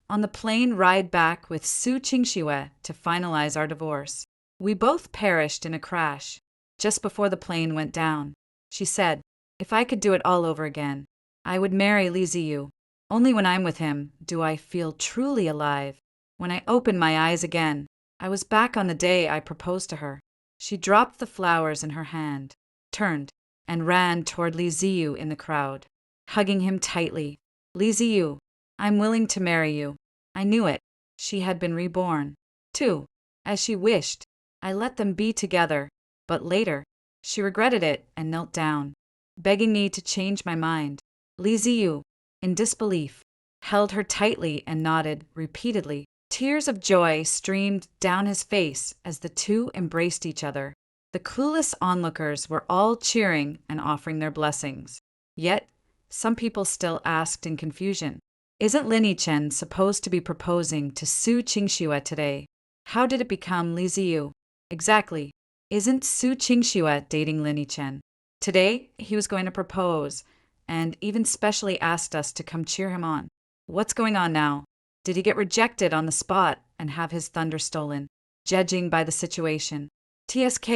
on the plane ride back with Su Qingxue to finalize our divorce. We both perished in a crash just before the plane went down. She said, if I could do it all over again, I would marry Li Ziyu. Only when I'm with him do I feel truly alive. When I opened my eyes again, I was back on the day I proposed to her. She dropped the flowers in her hand, turned, and ran toward Li Ziyu in the crowd, hugging him tightly. Li Ziyu, I'm willing to marry you. I knew it. She had been reborn, too, as she wished. I let them be together, but later, she regretted it and knelt down, begging me to change my mind. Li Ziyu, in disbelief, held her tightly and nodded repeatedly. Tears of joy streamed down his face as the two embraced each other. The clueless onlookers were all cheering and offering their blessings. Yet, some people still asked in confusion, isn't Lin Yichen supposed to be proposing to Su Qingxue today? How did it become Li Ziyu? Exactly. Isn't Su Qingxue dating Lin Yichen? Today, he was going to propose, and even specially asked us to come cheer him on. What's going on now? Did he get rejected on the spot and have his thunder stolen? Judging by the situation. TSK.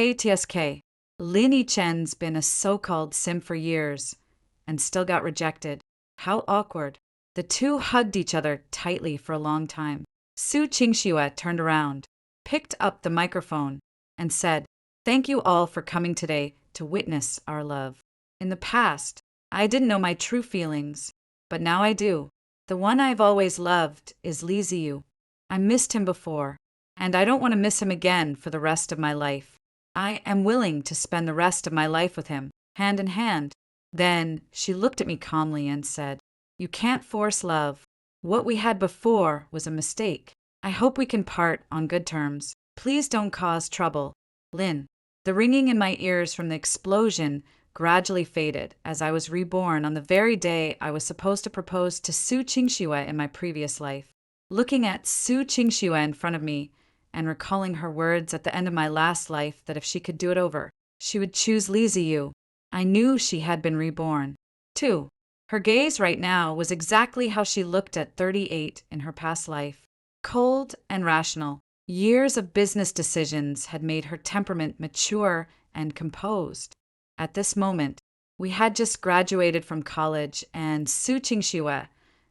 Lin Yichen's been a so-called sim for years and still got rejected. How awkward. The two hugged each other tightly for a long time. Su Qingxue turned around, picked up the microphone, and said, thank you all for coming today to witness our love. In the past, I didn't know my true feelings, but now I do. The one I've always loved is Li Ziyu. I missed him before, and I don't want to miss him again for the rest of my life. I am willing to spend the rest of my life with him, hand in hand. Then she looked at me calmly and said, you can't force love. What we had before was a mistake. I hope we can part on good terms. Please don't cause trouble. Lin. The ringing in my ears from the explosion gradually faded as I was reborn on the very day I was supposed to propose to Su Qingxue in my previous life. Looking at Su Qingxue in front of me and recalling her words at the end of my last life that if she could do it over, she would choose Li Ziyu, I knew she had been reborn. 2. Her gaze right now was exactly how she looked at 38 in her past life. Cold and rational. Years of business decisions had made her temperament mature and composed. At this moment, we had just graduated from college, and Su Qingxue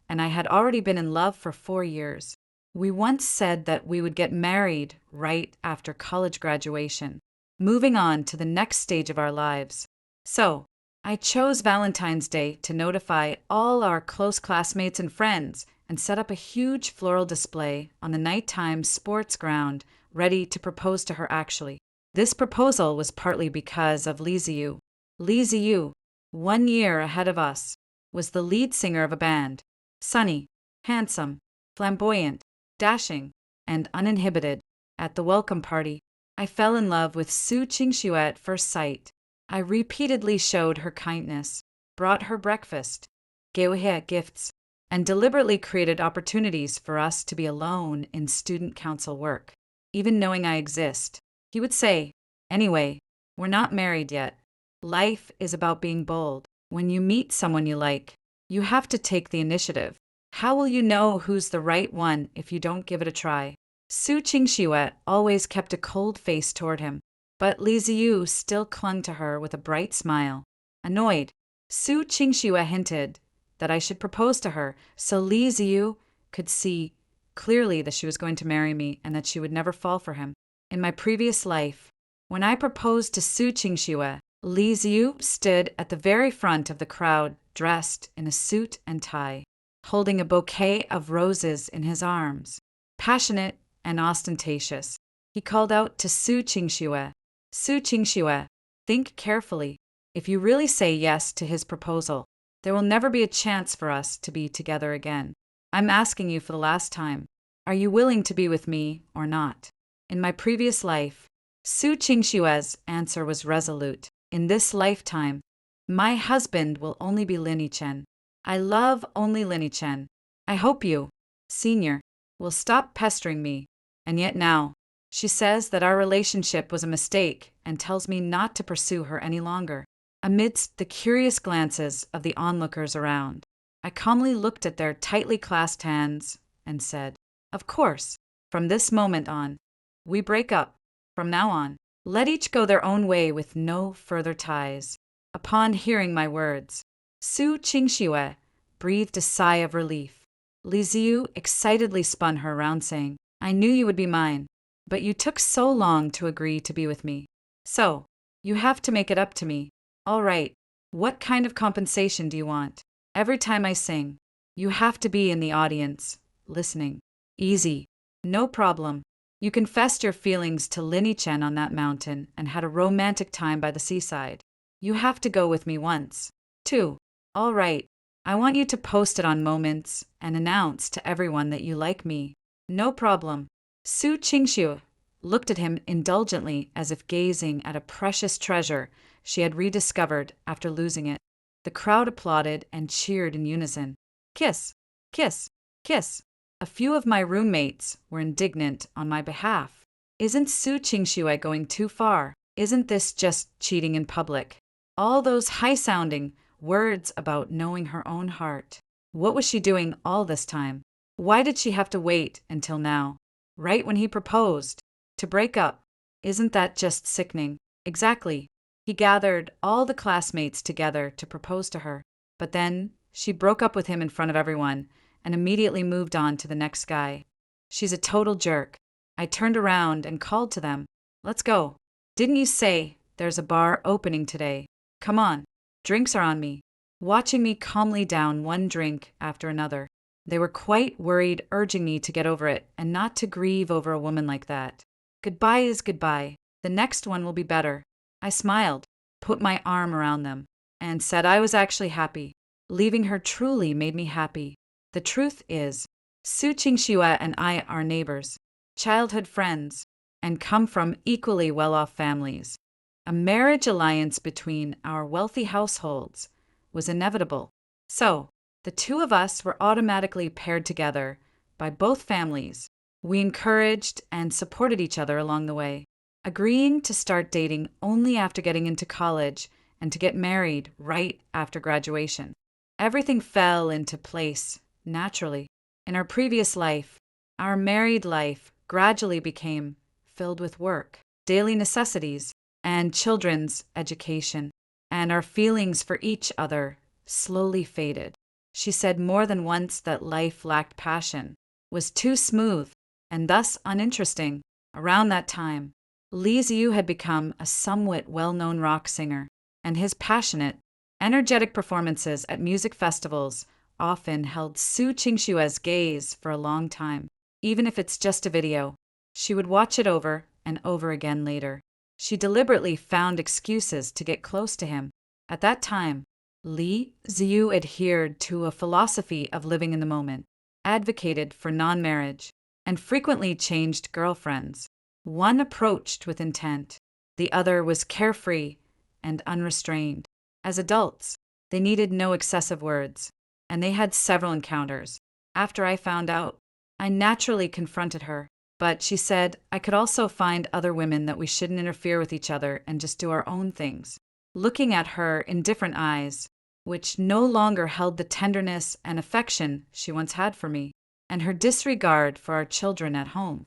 and I had already been in love for 4 years. We once said that we would get married right after college graduation, moving on to the next stage of our lives. So, I chose Valentine's Day to notify all our close classmates and friends and set up a huge floral display on the nighttime sports ground, ready to propose to her actually. This proposal was partly because of Li Ziyu. Li Ziyu, 1 year ahead of us, was the lead singer of a band. Sunny, handsome, flamboyant, dashing, and uninhibited. At the welcome party, I fell in love with Su Qingxue at first sight. I repeatedly showed her kindness, brought her breakfast, gave her gifts, and deliberately created opportunities for us to be alone in student council work, even knowing I exist. He would say, anyway, we're not married yet. Life is about being bold. When you meet someone you like, you have to take the initiative. How will you know who's the right one if you don't give it a try? Su Qingxue always kept a cold face toward him, but Li Ziyu still clung to her with a bright smile. Annoyed, Su Qingxue hinted that I should propose to her so Li Ziyu could see clearly that she was going to marry me and that she would never fall for him. In my previous life, when I proposed to Su Qingxue, Li Ziyu stood at the very front of the crowd dressed in a suit and tie, holding a bouquet of roses in his arms. Passionate and ostentatious, he called out to Su Qingxue, Su Qingxue, think carefully. If you really say yes to his proposal, there will never be a chance for us to be together again. I'm asking you for the last time, are you willing to be with me or not? In my previous life, Su Qingxue's answer was resolute. In this lifetime, my husband will only be Lin Yichen. I love only Lin Yichen. I hope you, senior, will stop pestering me. And yet now, she says that our relationship was a mistake and tells me not to pursue her any longer. Amidst the curious glances of the onlookers around, I calmly looked at their tightly clasped hands and said, "Of course, from this moment on, we break up. From now on, let each go their own way with no further ties." Upon hearing my words, Su Qingxue breathed a sigh of relief. Li Ziyu excitedly spun her around, saying, "I knew you would be mine, but you took so long to agree to be with me. So, you have to make it up to me. All right, what kind of compensation do you want? Every time I sing, you have to be in the audience, listening. Easy. No problem. You confessed your feelings to Linny Chen on that mountain and had a romantic time by the seaside. You have to go with me once. 2. All right. I want you to post it on Moments and announce to everyone that you like me. No problem." Su Qingxiu looked at him indulgently as if gazing at a precious treasure she had rediscovered after losing it. The crowd applauded and cheered in unison. Kiss, kiss, kiss. A few of my roommates were indignant on my behalf. Isn't Su Qingxue going too far? Isn't this just cheating in public? All those high-sounding words about knowing her own heart. What was she doing all this time? Why did she have to wait until now? Right when he proposed. To break up. Isn't that just sickening? Exactly. He gathered all the classmates together to propose to her. But then, she broke up with him in front of everyone and immediately moved on to the next guy. She's a total jerk. I turned around and called to them. "Let's go. Didn't you say there's a bar opening today? Come on. Drinks are on me." Watching me calmly down one drink after another. They were quite worried, urging me to get over it and not to grieve over a woman like that. Goodbye is goodbye. The next one will be better. I smiled, put my arm around them, and said I was actually happy. Leaving her truly made me happy. The truth is, Su Qingxue and I are neighbors, childhood friends, and come from equally well-off families. A marriage alliance between our wealthy households was inevitable. So, the two of us were automatically paired together by both families. We encouraged and supported each other along the way, agreeing to start dating only after getting into college and to get married right after graduation. Everything fell into place naturally. In our previous life, our married life gradually became filled with work, daily necessities, and children's education, and our feelings for each other slowly faded. She said more than once that life lacked passion, was too smooth, and thus uninteresting. Around that time, Li Ziyu had become a somewhat well-known rock singer, and his passionate, energetic performances at music festivals often held Su Qingxue's gaze for a long time. Even if it's just a video, she would watch it over and over again later. She deliberately found excuses to get close to him. At that time, Li Ziyu adhered to a philosophy of living in the moment, advocated for non-marriage, and frequently changed girlfriends. One approached with intent, the other was carefree and unrestrained. As adults, they needed no excessive words, and they had several encounters. After I found out, I naturally confronted her, but she said I could also find other women that we shouldn't interfere with each other and just do our own things. Looking at her in different eyes, which no longer held the tenderness and affection she once had for me, and her disregard for our children at home,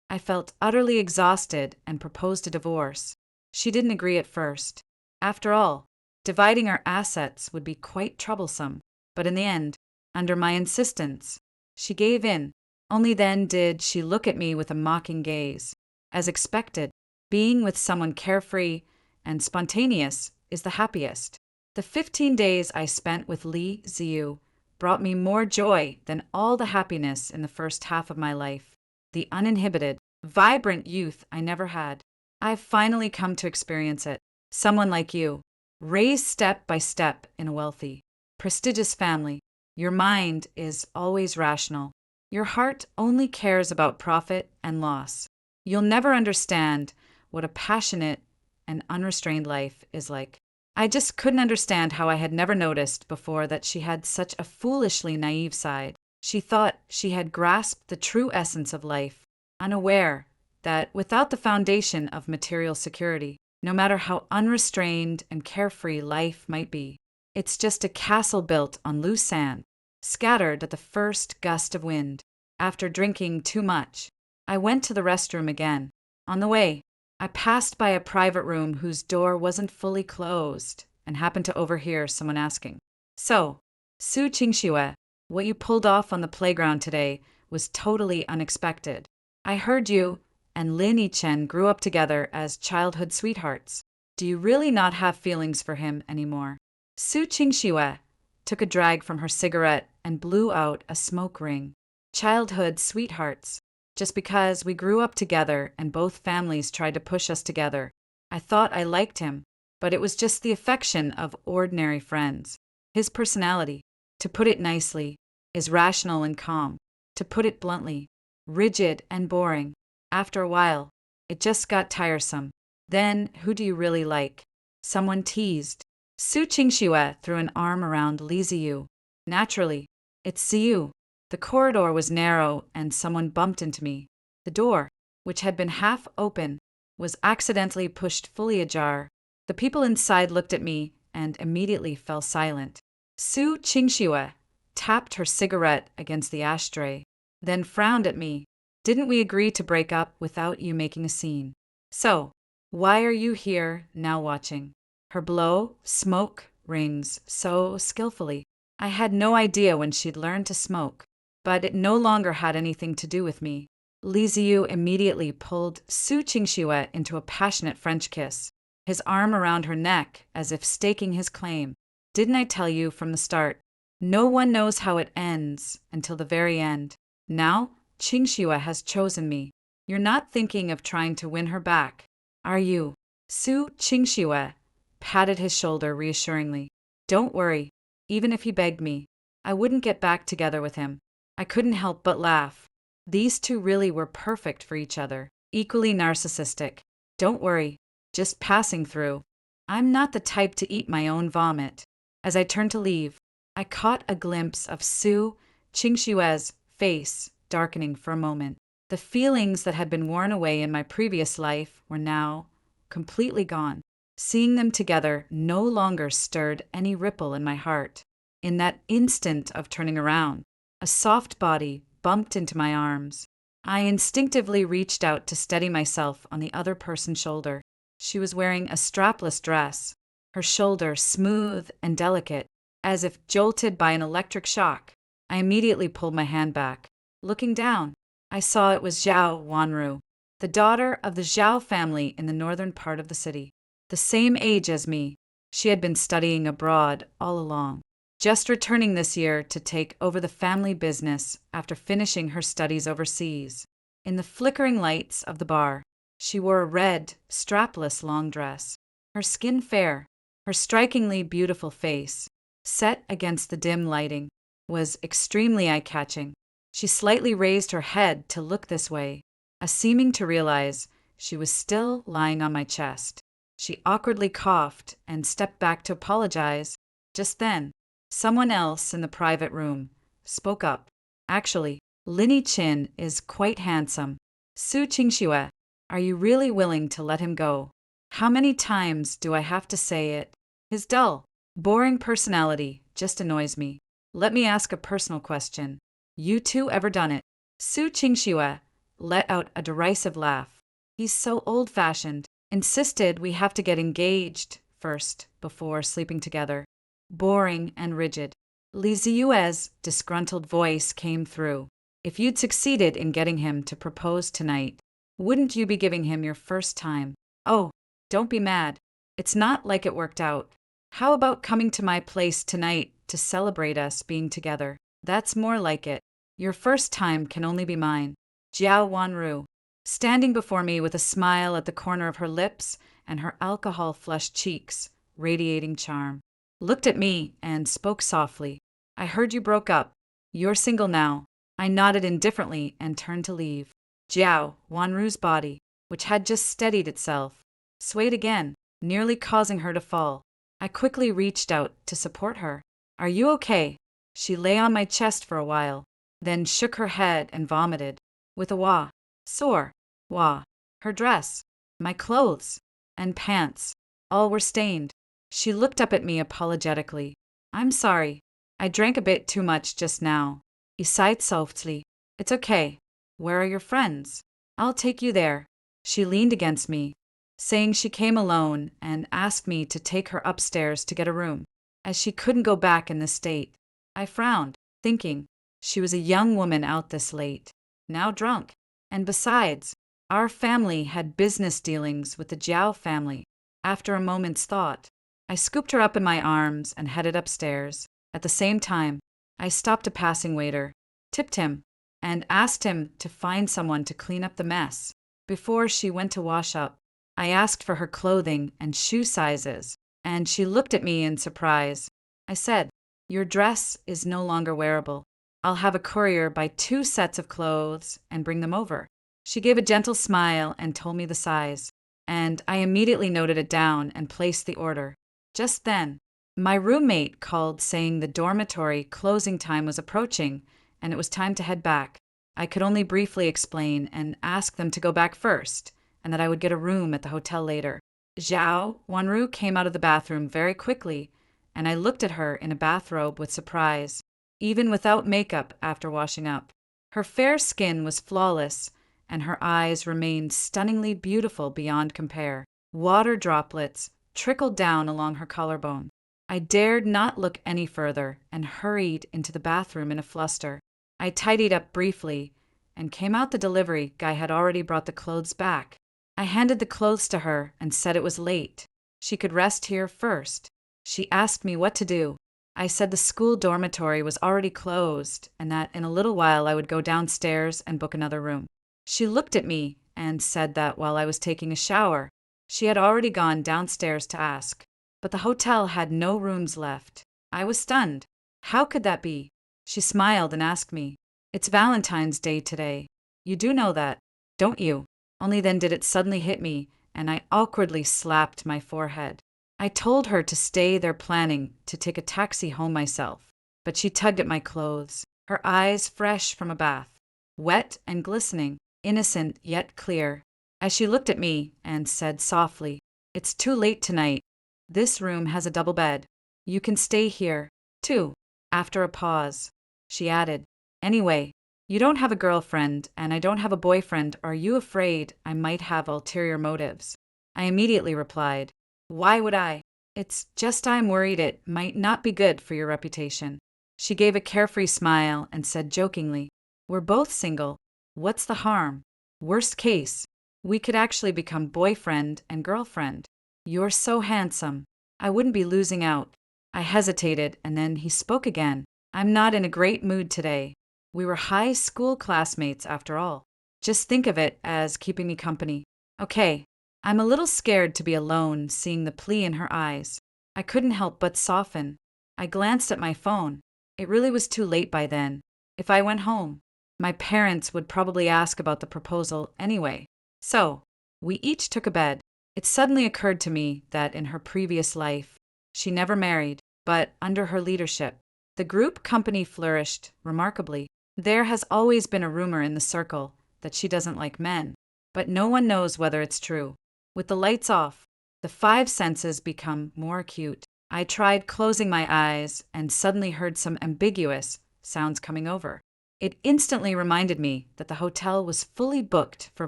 I felt utterly exhausted and proposed a divorce. She didn't agree at first. After all, dividing our assets would be quite troublesome, but in the end, under my insistence, she gave in. Only then did she look at me with a mocking gaze. As expected, being with someone carefree and spontaneous is the happiest. The 15 days I spent with Li Ziyu brought me more joy than all the happiness in the first half of my life. The uninhibited, vibrant youth I never had. I've finally come to experience it. Someone like you, raised step by step in a wealthy, prestigious family. Your mind is always rational. Your heart only cares about profit and loss. You'll never understand what a passionate and unrestrained life is like. I just couldn't understand how I had never noticed before that she had such a foolishly naive side. She thought she had grasped the true essence of life, unaware that without the foundation of material security, no matter how unrestrained and carefree life might be, it's just a castle built on loose sand, scattered at the first gust of wind. after drinking too much. I went to the restroom again. On the way, I passed by a private room whose door wasn't fully closed and happened to overhear someone asking, "So, Su Qingxue, what you pulled off on the playground today was totally unexpected. I heard you and Lin Yichen grew up together as childhood sweethearts. Do you really not have feelings for him anymore?" Su Qingxue took a drag from her cigarette and blew out a smoke ring. Childhood sweethearts. Just because we grew up together and both families tried to push us together. I thought I liked him, but it was just the affection of ordinary friends. His personality, to put it nicely, is rational and calm. To put it bluntly, rigid and boring. After a while, it just got tiresome. Then, who do you really like? Someone teased. Su Qingxue threw an arm around Li Ziyu. Naturally, it's Ziyu. The corridor was narrow and someone bumped into me. The door, which had been half open, was accidentally pushed fully ajar. The people inside looked at me and immediately fell silent. Su Qingxue tapped her cigarette against the ashtray, then frowned at me. "Didn't we agree to break up without you making a scene? So, why are you here now watching?" Her blow smoke rings so skillfully. I had no idea when she'd learned to smoke, but it no longer had anything to do with me. Li Ziyu immediately pulled Su Qingxue into a passionate French kiss, his arm around her neck as if staking his claim. "Didn't I tell you from the start? No one knows how it ends until the very end. Now, Qingxue has chosen me. You're not thinking of trying to win her back, are you?" Su Qingxue patted his shoulder reassuringly. "Don't worry, even if he begged me, I wouldn't get back together with him." I couldn't help but laugh. These two really were perfect for each other, equally narcissistic. "Don't worry, just passing through. I'm not the type to eat my own vomit." As I turned to leave, I caught a glimpse of Su Qingxue's face darkening for a moment. The feelings that had been worn away in my previous life were now completely gone. Seeing them together no longer stirred any ripple in my heart. In that instant of turning around, a soft body bumped into my arms. I instinctively reached out to steady myself on the other person's shoulder. She was wearing a strapless dress, her shoulder smooth and delicate, as if jolted by an electric shock. I immediately pulled my hand back. Looking down, I saw it was Zhao Wanru, the daughter of the Zhao family in the northern part of the city. The same age as me, she had been studying abroad all along, just returning this year to take over the family business after finishing her studies overseas. In the flickering lights of the bar, she wore a red, strapless long dress. Her skin fair, her strikingly beautiful face, set against the dim lighting, was extremely eye-catching. She slightly raised her head to look this way, seeming to realize she was still lying on my chest. She awkwardly coughed and stepped back to apologize. Just then, someone else in the private room spoke up. "Actually, Lin Yichen is quite handsome. Su Qingxue, are you really willing to let him go? How many times do I have to say it? His dull, boring personality just annoys me. Let me ask a personal question. You two ever done it?" Su Qingxue let out a derisive laugh. "He's so old-fashioned. Insisted we have to get engaged first before sleeping together. Boring and rigid." Li Ziyue's disgruntled voice came through. "If you'd succeeded in getting him to propose tonight, wouldn't you be giving him your first time? Oh, don't be mad. It's not like it worked out. How about coming to my place tonight to celebrate us being together? That's more like it. Your first time can only be mine." Jiao Wanru, standing before me with a smile at the corner of her lips and her alcohol-flushed cheeks radiating charm, looked at me and spoke softly. "I heard you broke up. You're single now." I nodded indifferently and turned to leave. Jiao Wanru's body, which had just steadied itself, swayed again, nearly causing her to fall. I quickly reached out to support her. "Are you okay?" She lay on my chest for a while, then shook her head and vomited, with a wah. Sore. Wah. Her dress, my clothes, and pants, all were stained. She looked up at me apologetically. "I'm sorry. I drank a bit too much just now." He sighed softly. It's okay. Where are your friends? I'll take you there. She leaned against me, saying she came alone and asked me to take her upstairs to get a room, as she couldn't go back in this state. I frowned, thinking she was a young woman out this late, now drunk. And besides, our family had business dealings with the Jiao family. After a moment's thought, I scooped her up in my arms and headed upstairs. At the same time, I stopped a passing waiter, tipped him, and asked him to find someone to clean up the mess. Before she went to wash up, I asked for her clothing and shoe sizes, and she looked at me in surprise. I said, "Your dress is no longer wearable. I'll have a courier buy 2 sets of clothes and bring them over." She gave a gentle smile and told me the size, and I immediately noted it down and placed the order. Just then, my roommate called saying the dormitory closing time was approaching and it was time to head back. I could only briefly explain and ask them to go back first, and that I would get a room at the hotel later. Zhao Wanru came out of the bathroom very quickly, and I looked at her in a bathrobe with surprise, even without makeup after washing up. Her fair skin was flawless, and her eyes remained stunningly beautiful beyond compare. Water droplets trickled down along her collarbone. I dared not look any further and hurried into the bathroom in a fluster. I tidied up briefly and came out. The delivery guy had already brought the clothes back. I handed the clothes to her and said it was late. She could rest here first. She asked me what to do. I said the school dormitory was already closed and that in a little while I would go downstairs and book another room. She looked at me and said that while I was taking a shower, she had already gone downstairs to ask. But the hotel had no rooms left. I was stunned. How could that be? She smiled and asked me, "It's Valentine's Day today. You do know that, don't you?" Only then did it suddenly hit me, and I awkwardly slapped my forehead. I told her to stay there planning to take a taxi home myself, but she tugged at my clothes, her eyes fresh from a bath, wet and glistening, innocent yet clear, as she looked at me and said softly, "It's too late tonight. This room has a double bed. You can stay here, too." After a pause, she added, "Anyway, you don't have a girlfriend and I don't have a boyfriend. Are you afraid I might have ulterior motives?" I immediately replied, "Why would I? It's just I'm worried it might not be good for your reputation." She gave a carefree smile and said jokingly, "We're both single. What's the harm? Worst case, we could actually become boyfriend and girlfriend. You're so handsome. I wouldn't be losing out." I hesitated, and then he spoke again. "I'm not in a great mood today. We were high school classmates after all. Just think of it as keeping me company." Okay, I'm a little scared to be alone, seeing the plea in her eyes. I couldn't help but soften. I glanced at my phone. It really was too late by then. If I went home, my parents would probably ask about the proposal anyway. So, we each took a bed. It suddenly occurred to me that in her previous life, she never married, but under her leadership, the group company flourished remarkably. There has always been a rumor in the circle that she doesn't like men, but no one knows whether it's true. With the lights off, the 5 senses become more acute. I tried closing my eyes and suddenly heard some ambiguous sounds coming over. It instantly reminded me that the hotel was fully booked for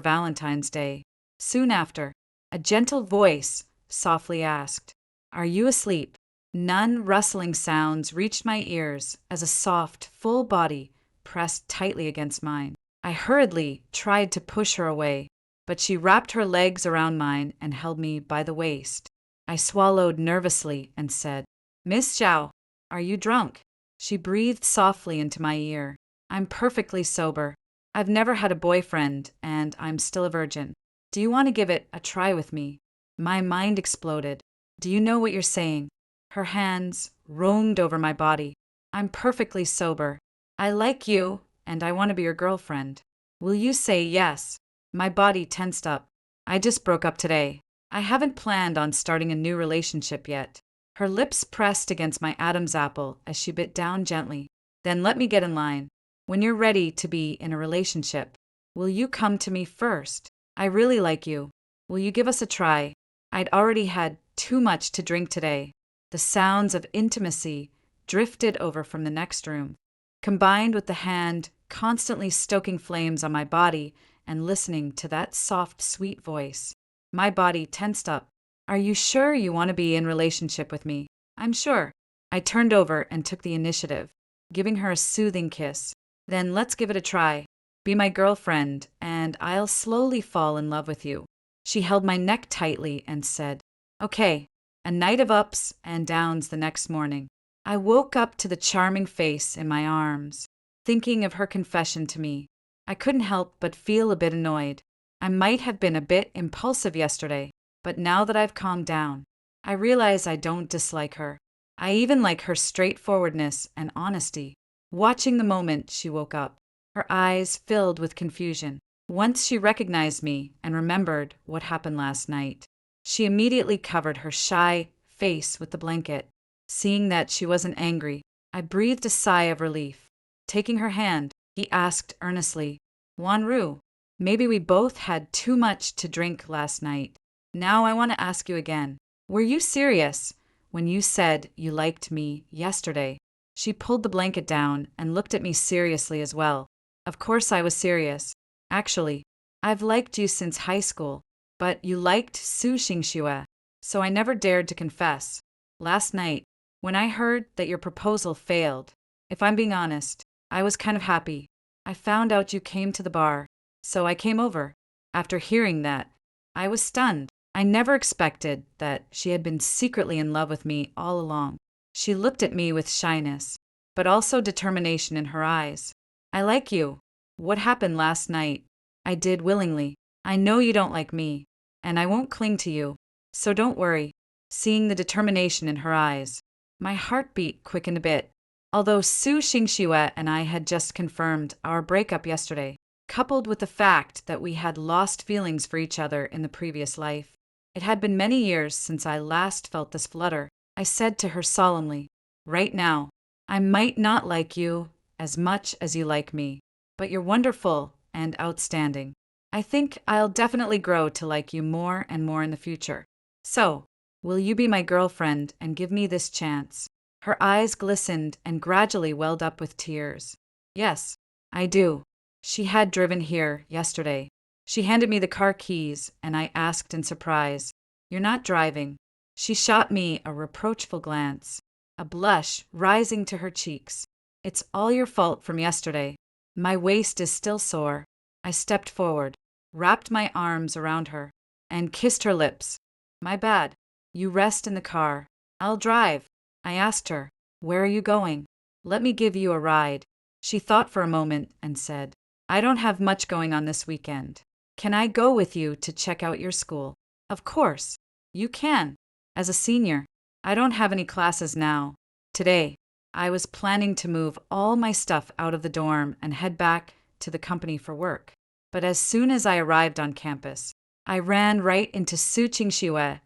Valentine's Day. Soon after, a gentle voice softly asked, "Are you asleep?" None rustling sounds reached my ears as a soft, full body pressed tightly against mine. I hurriedly tried to push her away, but she wrapped her legs around mine and held me by the waist. I swallowed nervously and said, "Miss Zhao, are you drunk?" She breathed softly into my ear. "I'm perfectly sober. I've never had a boyfriend, and I'm still a virgin. Do you want to give it a try with me?" My mind exploded. "Do you know what you're saying?" Her hands roamed over my body. "I'm perfectly sober. I like you, and I want to be your girlfriend. Will you say yes?" My body tensed up. "I just broke up today. I haven't planned on starting a new relationship yet." Her lips pressed against my Adam's apple as she bit down gently. "Then let me get in line. When you're ready to be in a relationship, will you come to me first? I really like you. Will you give us a try?" I'd already had too much to drink today. The sounds of intimacy drifted over from the next room, combined with the hand constantly stoking flames on my body and listening to that soft, sweet voice. My body tensed up. Are you sure you want to be in relationship with me? I'm sure. I turned over and took the initiative, giving her a soothing kiss. Then let's give it a try. Be my girlfriend, and I'll slowly fall in love with you. She held my neck tightly and said, Okay. A night of ups and downs the next morning. I woke up to the charming face in my arms, thinking of her confession to me. I couldn't help but feel a bit annoyed. I might have been a bit impulsive yesterday, but now that I've calmed down, I realize I don't dislike her. I even like her straightforwardness and honesty. Watching the moment she woke up, her eyes filled with confusion. Once she recognized me and remembered what happened last night, she immediately covered her shy face with the blanket. Seeing that she wasn't angry, I breathed a sigh of relief. Taking her hand, he asked earnestly, Wanru, maybe we both had too much to drink last night. Now I want to ask you again. Were you serious when you said you liked me yesterday? She pulled the blanket down and looked at me seriously as well. Of course I was serious. Actually, I've liked you since high school, but you liked Su Xingxue, so I never dared to confess. Last night, when I heard that your proposal failed, if I'm being honest, I was kind of happy. I found out you came to the bar, so I came over. After hearing that, I was stunned. I never expected that she had been secretly in love with me all along. She looked at me with shyness, but also determination in her eyes. I like you. What happened last night, I did willingly. I know you don't like me, and I won't cling to you, so don't worry. Seeing the determination in her eyes, my heartbeat quickened a bit. Although Su Xingxue and I had just confirmed our breakup yesterday, coupled with the fact that we had lost feelings for each other in the previous life, it had been many years since I last felt this flutter. I said to her solemnly, Right now, I might not like you as much as you like me, but you're wonderful and outstanding. I think I'll definitely grow to like you more and more in the future. So, will you be my girlfriend and give me this chance? Her eyes glistened and gradually welled up with tears. Yes, I do. She had driven here yesterday. She handed me the car keys, and I asked in surprise, You're not driving. She shot me a reproachful glance, a blush rising to her cheeks. It's all your fault from yesterday. My waist is still sore. I stepped forward, wrapped my arms around her, and kissed her lips. My bad. You rest in the car. I'll drive. I asked her, Where are you going? Let me give you a ride. She thought for a moment and said, I don't have much going on this weekend. Can I go with you to check out your school? Of course. You can. As a senior, I don't have any classes now. Today, I was planning to move all my stuff out of the dorm and head back to the company for work. But as soon as I arrived on campus, I ran right into Su Qingxue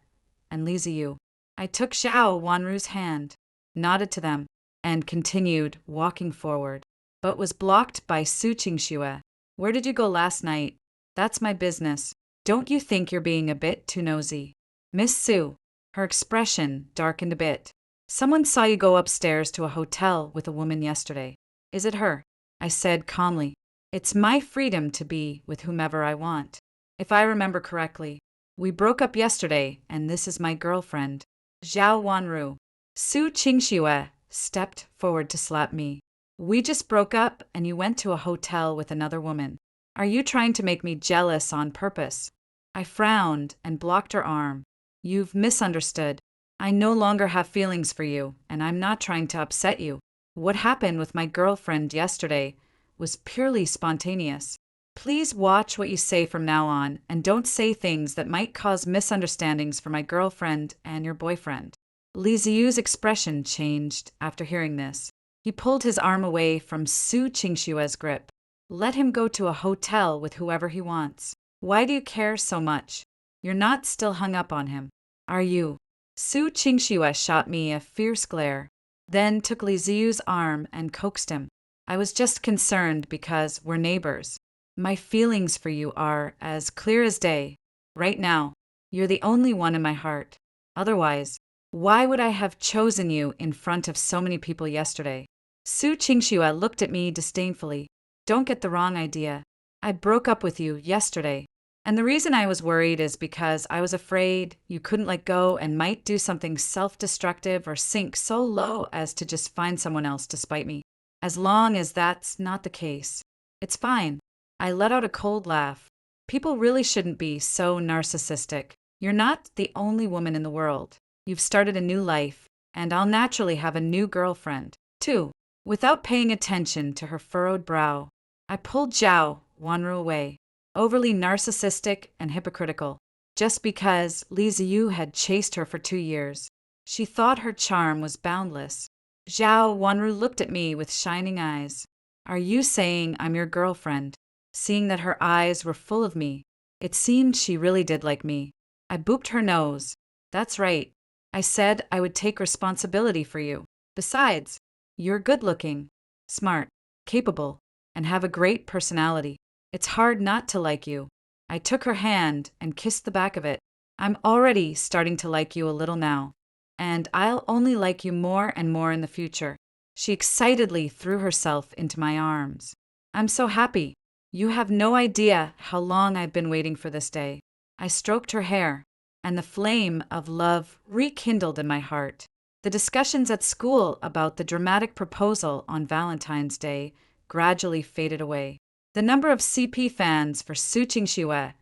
and Li Ziyu. I took Xiao Wanru's hand, nodded to them, and continued walking forward, but was blocked by Su Qingxue. Where did you go last night? That's my business. Don't you think you're being a bit too nosy? Miss Su, her expression darkened a bit. Someone saw you go upstairs to a hotel with a woman yesterday. Is it her? I said calmly. It's my freedom to be with whomever I want. If I remember correctly, we broke up yesterday, and this is my girlfriend, Zhao Wanru. Su Qingxue stepped forward to slap me. We just broke up, and you went to a hotel with another woman. Are you trying to make me jealous on purpose? I frowned and blocked her arm. You've misunderstood. I no longer have feelings for you, and I'm not trying to upset you. What happened with my girlfriend yesterday was purely spontaneous. Please watch what you say from now on, and don't say things that might cause misunderstandings for my girlfriend and your boyfriend. Li Ziyu's expression changed after hearing this. He pulled his arm away from Su Qingxue's grip. Let him go to a hotel with whoever he wants. Why do you care so much? You're not still hung up on him, are you? Su Qingxue shot me a fierce glare, then took Li Ziyu's arm and coaxed him. I was just concerned because we're neighbors. My feelings for you are as clear as day. Right now, you're the only one in my heart. Otherwise, why would I have chosen you in front of so many people yesterday? Su Qingxue looked at me disdainfully. Don't get the wrong idea. I broke up with you yesterday. And the reason I was worried is because I was afraid you couldn't let go and might do something self destructive or sink so low as to just find someone else to spite me. As long as that's not the case, it's fine. I let out a cold laugh. People really shouldn't be so narcissistic. You're not the only woman in the world. You've started a new life, and I'll naturally have a new girlfriend, too. Without paying attention to her furrowed brow, I pulled Zhao Wanru away, overly narcissistic and hypocritical, just because Li Ziyu had chased her for 2 years. She thought her charm was boundless. Zhao Wanru looked at me with shining eyes. Are you saying I'm your girlfriend? Seeing that her eyes were full of me, it seemed she really did like me. I booped her nose. That's right. I said I would take responsibility for you. Besides, you're good-looking, smart, capable, and have a great personality. It's hard not to like you. I took her hand and kissed the back of it. I'm already starting to like you a little now, and I'll only like you more and more in the future. She excitedly threw herself into my arms. I'm so happy. You have no idea how long I've been waiting for this day. I stroked her hair, and the flame of love rekindled in my heart. The discussions at school about the dramatic proposal on Valentine's Day gradually faded away. The number of CP fans for Su Qingxue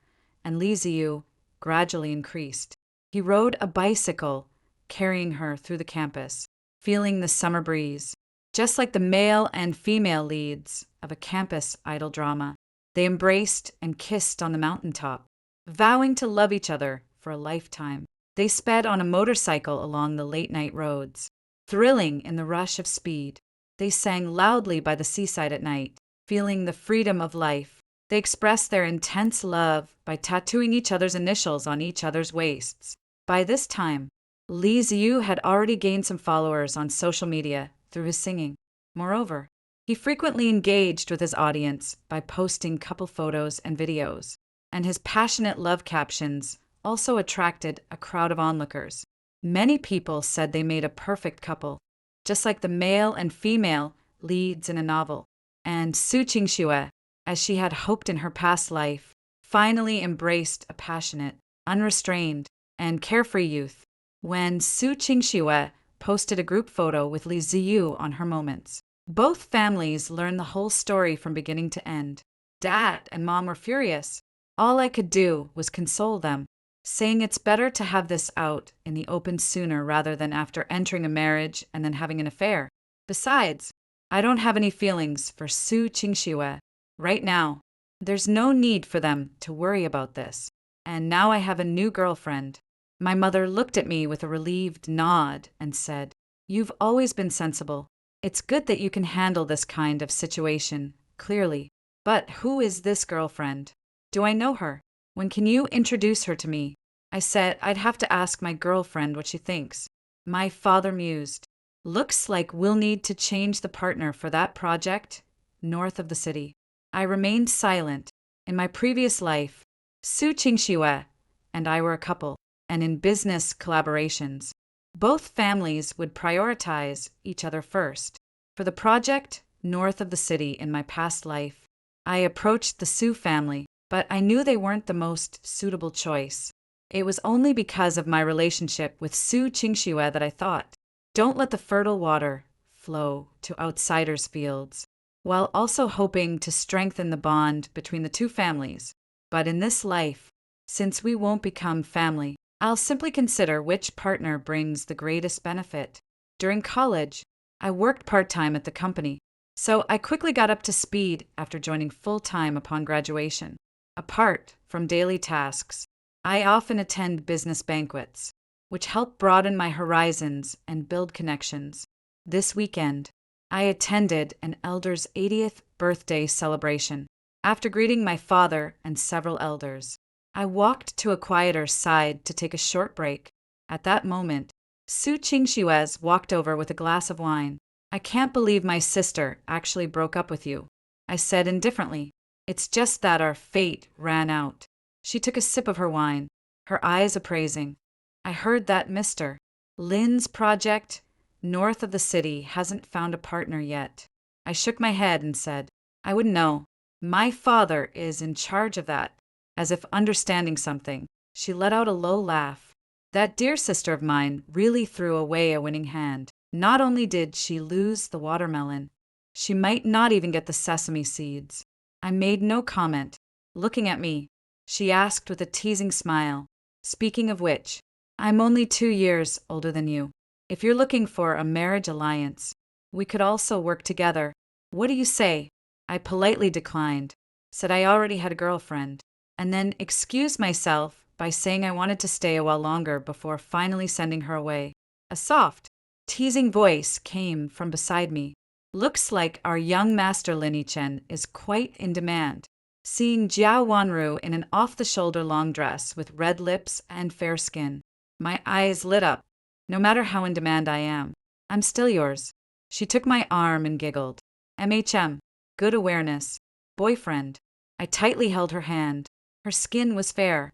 and Li Ziyu gradually increased. He rode a bicycle, carrying her through the campus, feeling the summer breeze. Just like the male and female leads of a campus idol drama, they embraced and kissed on the mountaintop, vowing to love each other for a lifetime. They sped on a motorcycle along the late-night roads, thrilling in the rush of speed. They sang loudly by the seaside at night, feeling the freedom of life. They expressed their intense love by tattooing each other's initials on each other's waists. By this time, Li Ziyu had already gained some followers on social media through his singing. Moreover, he frequently engaged with his audience by posting couple photos and videos, and his passionate love captions also attracted a crowd of onlookers. Many people said they made a perfect couple, just like the male and female leads in a novel. And Su Qingxue, as she had hoped in her past life, finally embraced a passionate, unrestrained, and carefree youth when Su Qingxue posted a group photo with Li Ziyu on her moments. Both families learned the whole story from beginning to end. Dad and Mom were furious. All I could do was console them, saying it's better to have this out in the open sooner rather than after entering a marriage and then having an affair. Besides, I don't have any feelings for Su Qingxue right now. There's no need for them to worry about this. And now I have a new girlfriend. My mother looked at me with a relieved nod and said, You've always been sensible. It's good that you can handle this kind of situation, clearly. But who is this girlfriend? Do I know her? When can you introduce her to me? I said I'd have to ask my girlfriend what she thinks. My father mused. Looks like we'll need to change the partner for that project north of the city. I remained silent. In my previous life, Su Qingxue and I were a couple, and in business collaborations, both families would prioritize each other first. For the project north of the city in my past life, I approached the Su family, but I knew they weren't the most suitable choice. It was only because of my relationship with Su Qingxue that I thought, don't let the fertile water flow to outsiders' fields, while also hoping to strengthen the bond between the two families. But in this life, since we won't become family, I'll simply consider which partner brings the greatest benefit. During college, I worked part-time at the company, so I quickly got up to speed after joining full-time upon graduation. Apart from daily tasks, I often attend business banquets, which help broaden my horizons and build connections. This weekend, I attended an elder's 80th birthday celebration. After greeting my father and several elders, I walked to a quieter side to take a short break. At that moment, Su Qingxuez walked over with a glass of wine. I can't believe my sister actually broke up with you, I said indifferently. It's just that our fate ran out. She took a sip of her wine, her eyes appraising. I heard that Mr. Lin's project north of the city hasn't found a partner yet. I shook my head and said, I wouldn't know. My father is in charge of that. As if understanding something, she let out a low laugh. That dear sister of mine really threw away a winning hand. Not only did she lose the watermelon, she might not even get the sesame seeds. I made no comment. Looking at me, she asked with a teasing smile, "Speaking of which, I'm only 2 years older than you. If you're looking for a marriage alliance, we could also work together. What do you say?" I politely declined, said I already had a girlfriend, and then excused myself by saying I wanted to stay a while longer before finally sending her away. A soft, teasing voice came from beside me. "Looks like our young master Lin Chen is quite in demand." Seeing Jiao Wanru in an off-the-shoulder long dress with red lips and fair skin, my eyes lit up. "No matter how in demand I am, I'm still yours." She took my arm and giggled. "MHM, good awareness. Boyfriend." I tightly held her hand. Her skin was fair,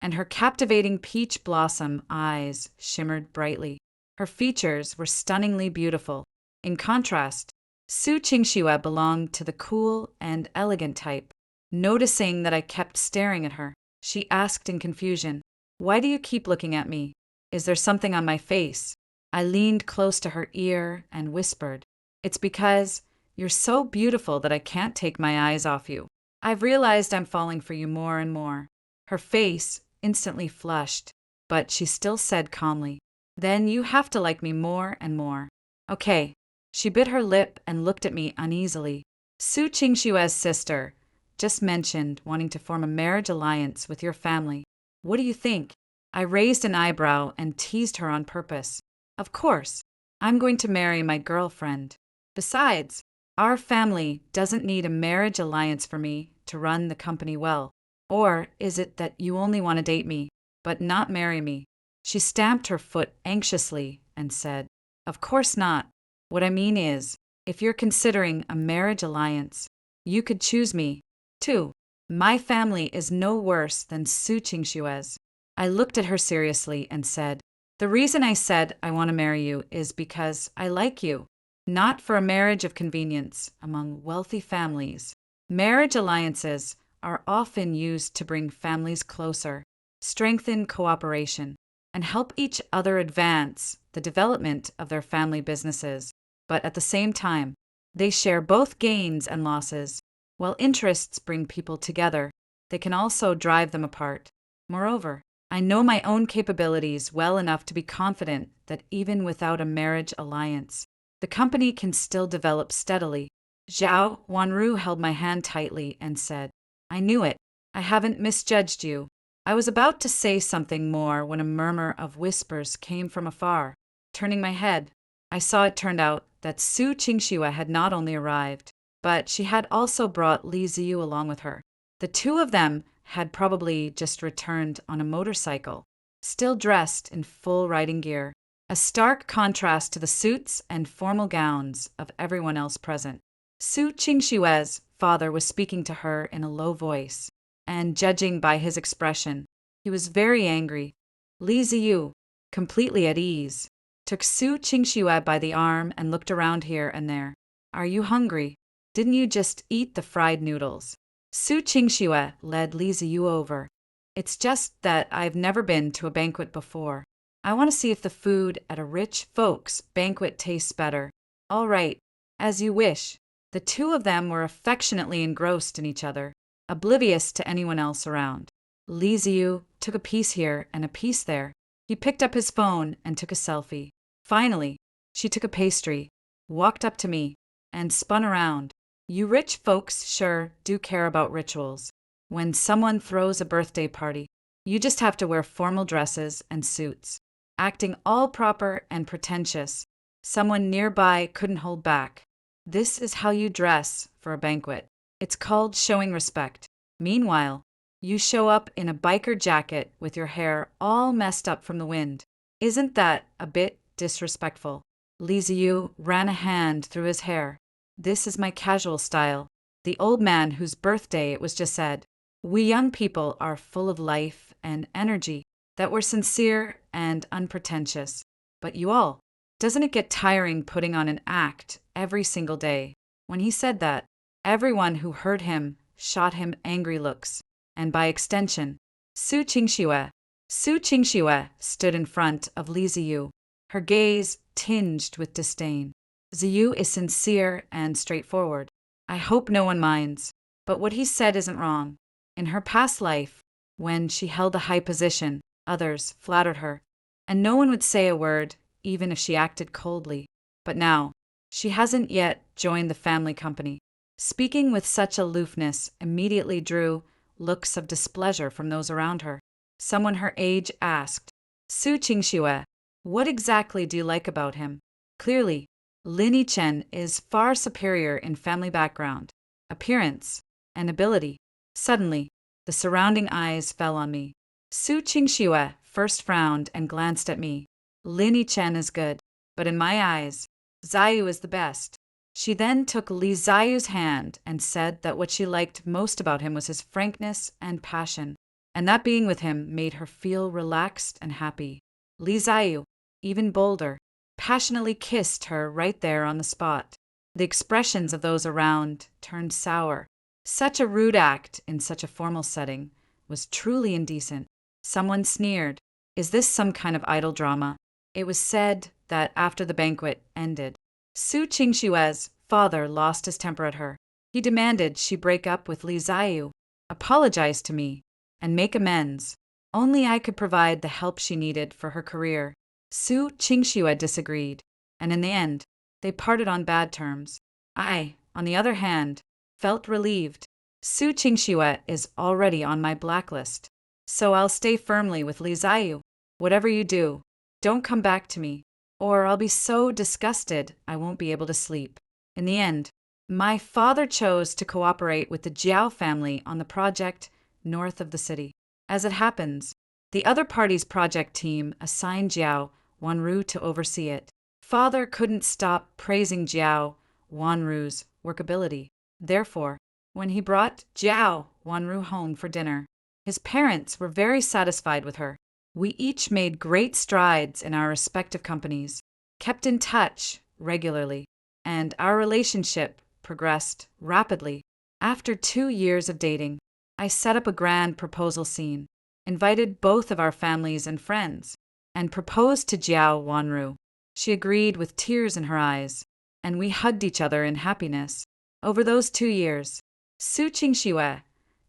and her captivating peach blossom eyes shimmered brightly. Her features were stunningly beautiful. In contrast, Su Qingxue belonged to the cool and elegant type. Noticing that I kept staring at her, she asked in confusion, "Why do you keep looking at me? Is there something on my face?" I leaned close to her ear and whispered, "It's because you're so beautiful that I can't take my eyes off you. I've realized I'm falling for you more and more." Her face instantly flushed, but she still said calmly, "Then you have to like me more and more." "Okay." She bit her lip and looked at me uneasily. "Su Qingxue's sister just mentioned wanting to form a marriage alliance with your family. What do you think?" I raised an eyebrow and teased her on purpose. "Of course, I'm going to marry my girlfriend. Besides, our family doesn't need a marriage alliance for me to run the company well. Or is it that you only want to date me, but not marry me?" She stamped her foot anxiously and said, "Of course not. What I mean is, if you're considering a marriage alliance, you could choose me, too. My family is no worse than Su Qingxue's." I looked at her seriously and said, "The reason I said I want to marry you is because I like you, not for a marriage of convenience among wealthy families. Marriage alliances are often used to bring families closer, strengthen cooperation, and help each other advance the development of their family businesses. But at the same time, they share both gains and losses. While interests bring people together, they can also drive them apart. Moreover, I know my own capabilities well enough to be confident that even without a marriage alliance, the company can still develop steadily." Zhao Wanru held my hand tightly and said, "I knew it. I haven't misjudged you." I was about to say something more when a murmur of whispers came from afar. Turning my head, I saw it turned out that Su Qingxue had not only arrived, but she had also brought Li Ziyu along with her. The two of them had probably just returned on a motorcycle, still dressed in full riding gear, a stark contrast to the suits and formal gowns of everyone else present. Su Qingxue's father was speaking to her in a low voice, and judging by his expression, he was very angry. Li Ziyu, completely at ease, took Su Qingxue by the arm and looked around here and there. "Are you hungry? Didn't you just eat the fried noodles?" Su Qingxue led Li Ziyu over. "It's just that I've never been to a banquet before. I want to see if the food at a rich folks' banquet tastes better." "All right, as you wish." The two of them were affectionately engrossed in each other, oblivious to anyone else around. Li Ziyu took a piece here and a piece there. He picked up his phone and took a selfie. Finally, she took a pastry, walked up to me, and spun around. "You rich folks sure do care about rituals. When someone throws a birthday party, you just have to wear formal dresses and suits, acting all proper and pretentious. Someone nearby couldn't hold back. This is how you dress for a banquet. It's called showing respect. Meanwhile, you show up in a biker jacket with your hair all messed up from the wind. Isn't that a bit disrespectful?" Li Ziyu ran a hand through his hair. "This is my casual style." The old man whose birthday it was just said, "We young people are full of life and energy, that we're sincere and unpretentious. But you all, doesn't it get tiring putting on an act every single day?" When he said that, Everyone who heard him shot him angry looks, and by extension, Su Qingxue. Su Qingxue stood in front of Li Ziyu, her gaze tinged with disdain. Ziyu is sincere and straightforward. I hope no one minds, but what he said isn't wrong. In her past life, when she held a high position, others flattered her, and no one would say a word, even if she acted coldly. But now, she hasn't yet joined the family company. Speaking with such aloofness immediately drew looks of displeasure from those around her. Someone her age asked, Su Qingxue, what exactly do you like about him? Clearly, Lin Yichen is far superior in family background, appearance, and ability. Suddenly, the surrounding eyes fell on me. Su Qingxue first frowned and glanced at me. Lin Yichen is good, but in my eyes, Ziyu is the best. She then took Li Ziyu's hand and said that what she liked most about him was his frankness and passion, and that being with him made her feel relaxed and happy. Li Ziyu, even bolder, passionately kissed her right there on the spot. The expressions of those around turned sour. Such a rude act in such a formal setting was truly indecent. Someone sneered, is this some kind of idle drama? It was said that after the banquet ended, Su Qingxue's father lost his temper at her. He demanded she break up with Li Ziyu, apologize to me, and make amends. Only I could provide the help she needed for her career. Su Qingxue disagreed, and in the end, they parted on bad terms. I, on the other hand, felt relieved. Su Qingxue is already on my blacklist, so I'll stay firmly with Li Ziyu. Whatever you do, don't come back to me, or I'll be so disgusted I won't be able to sleep. In the end, my father chose to cooperate with the Jiao family on the project north of the city. As it happens, the other party's project team assigned Jiao Wanru to oversee it. Father couldn't stop praising Jiao Wanru's workability. Therefore, when he brought Jiao Wanru home for dinner, his parents were very satisfied with her. We each made great strides in our respective companies, kept in touch regularly, and our relationship progressed rapidly. After 2 years of dating, I set up a grand proposal scene, invited both of our families and friends, and proposed to Jiao Wanru. She agreed with tears in her eyes, and we hugged each other in happiness. Over those 2 years, Su Qingxue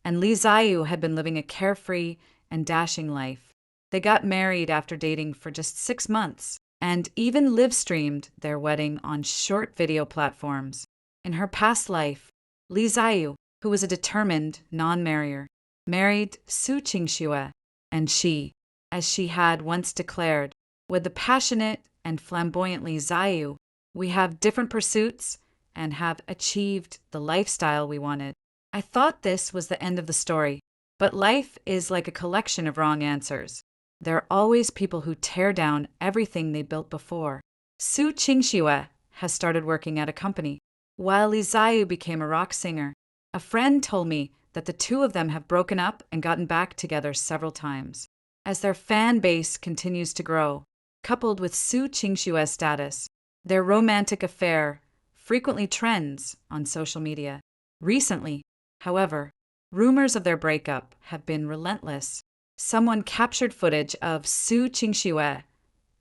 and Li Ziyu had been living a carefree and dashing life. They got married after dating for just 6 months, and even live-streamed their wedding on short video platforms. In her past life, Li Ziyu, who was a determined non-marrier, married Su Qingxue, and she, as she had once declared, with the passionate and flamboyant Li Ziyu, we have different pursuits and have achieved the lifestyle we wanted. I thought this was the end of the story, but life is like a collection of wrong answers. There are always people who tear down everything they built before. Su Qingxue has started working at a company, while Li Ziyu became a rock singer. A friend told me that the two of them have broken up and gotten back together several times. As their fan base continues to grow, coupled with Su Qingxue's status, their romantic affair frequently trends on social media. Recently, however, rumors of their breakup have been relentless. Someone captured footage of Su Qingxue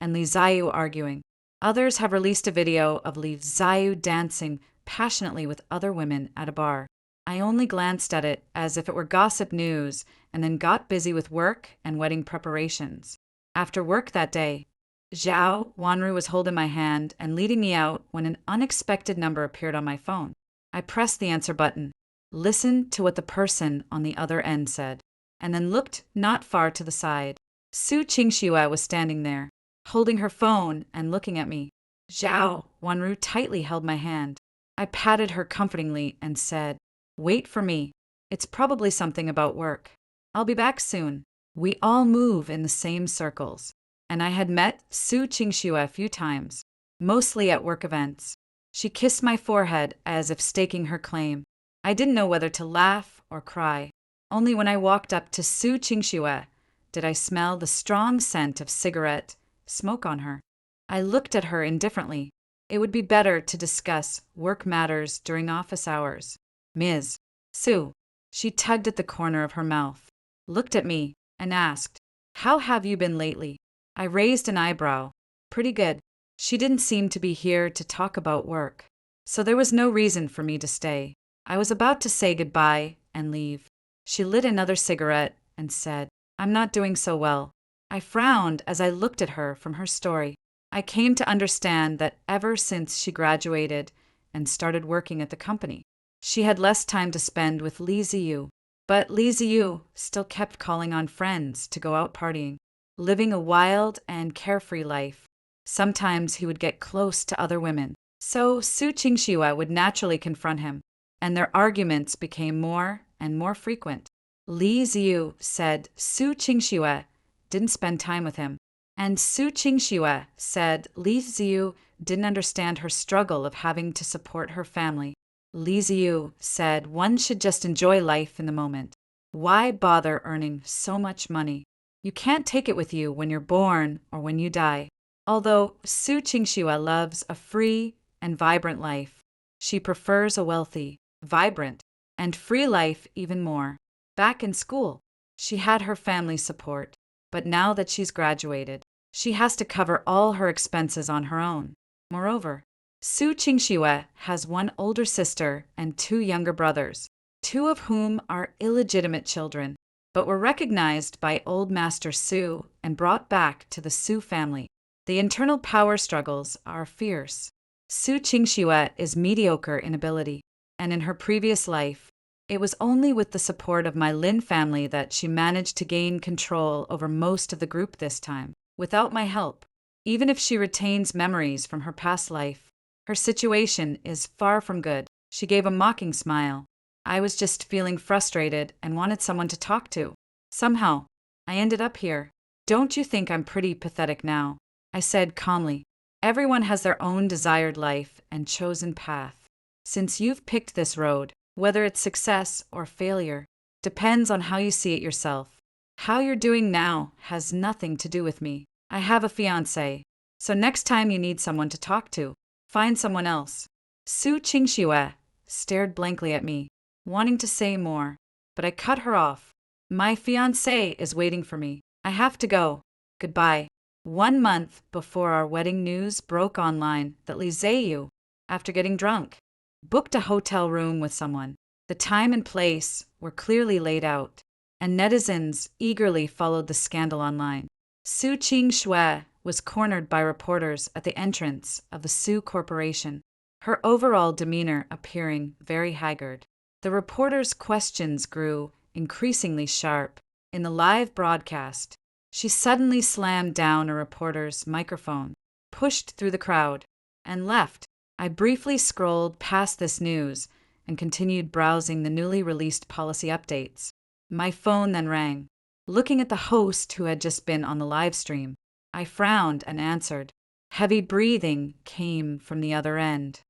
and Li Ziyu arguing. Others have released a video of Li Ziyu dancing passionately with other women at a bar. I only glanced at it as if it were gossip news and then got busy with work and wedding preparations. After work that day, Jiao Wanru was holding my hand and leading me out when an unexpected number appeared on my phone. I pressed the answer button, listened to what the person on the other end said, and then looked not far to the side. Su Qingxue was standing there, holding her phone and looking at me. Jiao Wanru tightly held my hand. I patted her comfortingly and said, "Wait for me. It's probably something about work. I'll be back soon." We all move in the same circles, and I had met Su Qingxue a few times, mostly at work events. She kissed my forehead as if staking her claim. I didn't know whether to laugh or cry. Only when I walked up to Su Qingxue did I smell the strong scent of cigarette smoke on her. I looked at her indifferently. It would be better to discuss work matters during office hours. Ms. Sue. She tugged at the corner of her mouth, looked at me, and asked, "How have you been lately?" I raised an eyebrow. "Pretty good." She didn't seem to be here to talk about work, so there was no reason for me to stay. I was about to say goodbye and leave. She lit another cigarette and said, "I'm not doing so well." I frowned as I looked at her from her story. I came to understand that ever since she graduated and started working at the company, she had less time to spend with Li Ziyu. But Li Ziyu still kept calling on friends to go out partying, living a wild and carefree life. Sometimes he would get close to other women, so Su Qingxue would naturally confront him, and their arguments became more and more frequent. Li Ziyu said Su Qingxue didn't spend time with him, and Su Qingxue said Li Ziyu didn't understand her struggle of having to support her family. Li Ziyu said one should just enjoy life in the moment. Why bother earning so much money? You can't take it with you when you're born or when you die. Although Su Qingxue loves a free and vibrant life, she prefers a wealthy, vibrant, and free life even more. Back in school, she had her family support, but now that she's graduated, she has to cover all her expenses on her own. Moreover, Su Qingxue has one older sister and two younger brothers, two of whom are illegitimate children, but were recognized by Old Master Su and brought back to the Su family. The internal power struggles are fierce. Su Qingxue is mediocre in ability, and in her previous life, it was only with the support of my Lin family that she managed to gain control over most of the group this time. Without my help, even if she retains memories from her past life, her situation is far from good. She gave a mocking smile. I was just feeling frustrated and wanted someone to talk to. Somehow, I ended up here. Don't you think I'm pretty pathetic now? I said calmly. Everyone has their own desired life and chosen path. Since you've picked this road, whether it's success or failure, depends on how you see it yourself. How you're doing now has nothing to do with me. I have a fiancé, so next time you need someone to talk to, find someone else. Su Qingxue stared blankly at me, wanting to say more, but I cut her off. My fiancé is waiting for me. I have to go. Goodbye. 1 month before our wedding news broke online that Li Ziyu, after getting drunk, booked a hotel room with someone. The time and place were clearly laid out, and netizens eagerly followed the scandal online. Su Qingxue was cornered by reporters at the entrance of the Su Corporation, her overall demeanor appearing very haggard. The reporters' questions grew increasingly sharp. In the live broadcast, she suddenly slammed down a reporter's microphone, pushed through the crowd, and left. I briefly scrolled past this news and continued browsing the newly released policy updates. My phone then rang. Looking at the host who had just been on the live stream, I frowned and answered. Heavy breathing came from the other end.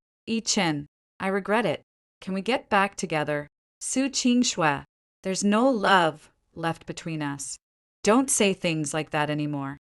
Chen, I regret it. Can we get back together? Su Qingxue, there's no love left between us. Don't say things like that anymore.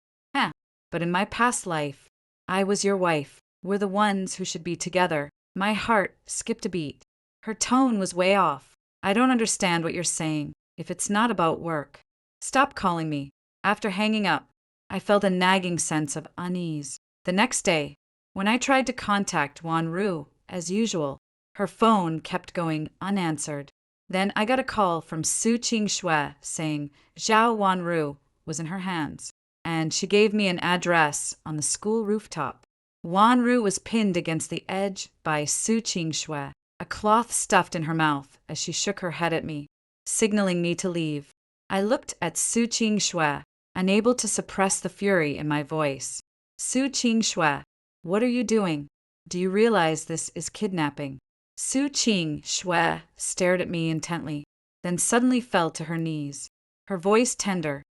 But in my past life, I was your wife. We're the ones who should be together. My heart skipped a beat. Her tone was way off. I don't understand what you're saying, if it's not about work. Stop calling me. After hanging up, I felt a nagging sense of unease. The next day, when I tried to contact Wanru, as usual, her phone kept going unanswered. Then I got a call from Su Qingxue saying Zhao Wanru was in her hands, and she gave me an address on the school rooftop. Wanru was pinned against the edge by Su Qingxue, a cloth stuffed in her mouth as she shook her head at me, signaling me to leave. I looked at Su Qingxue, unable to suppress the fury in my voice. Su Qingxue, what are you doing? Do you realize this is kidnapping? Su Qingxue stared at me intently, then suddenly fell to her knees, her voice tender.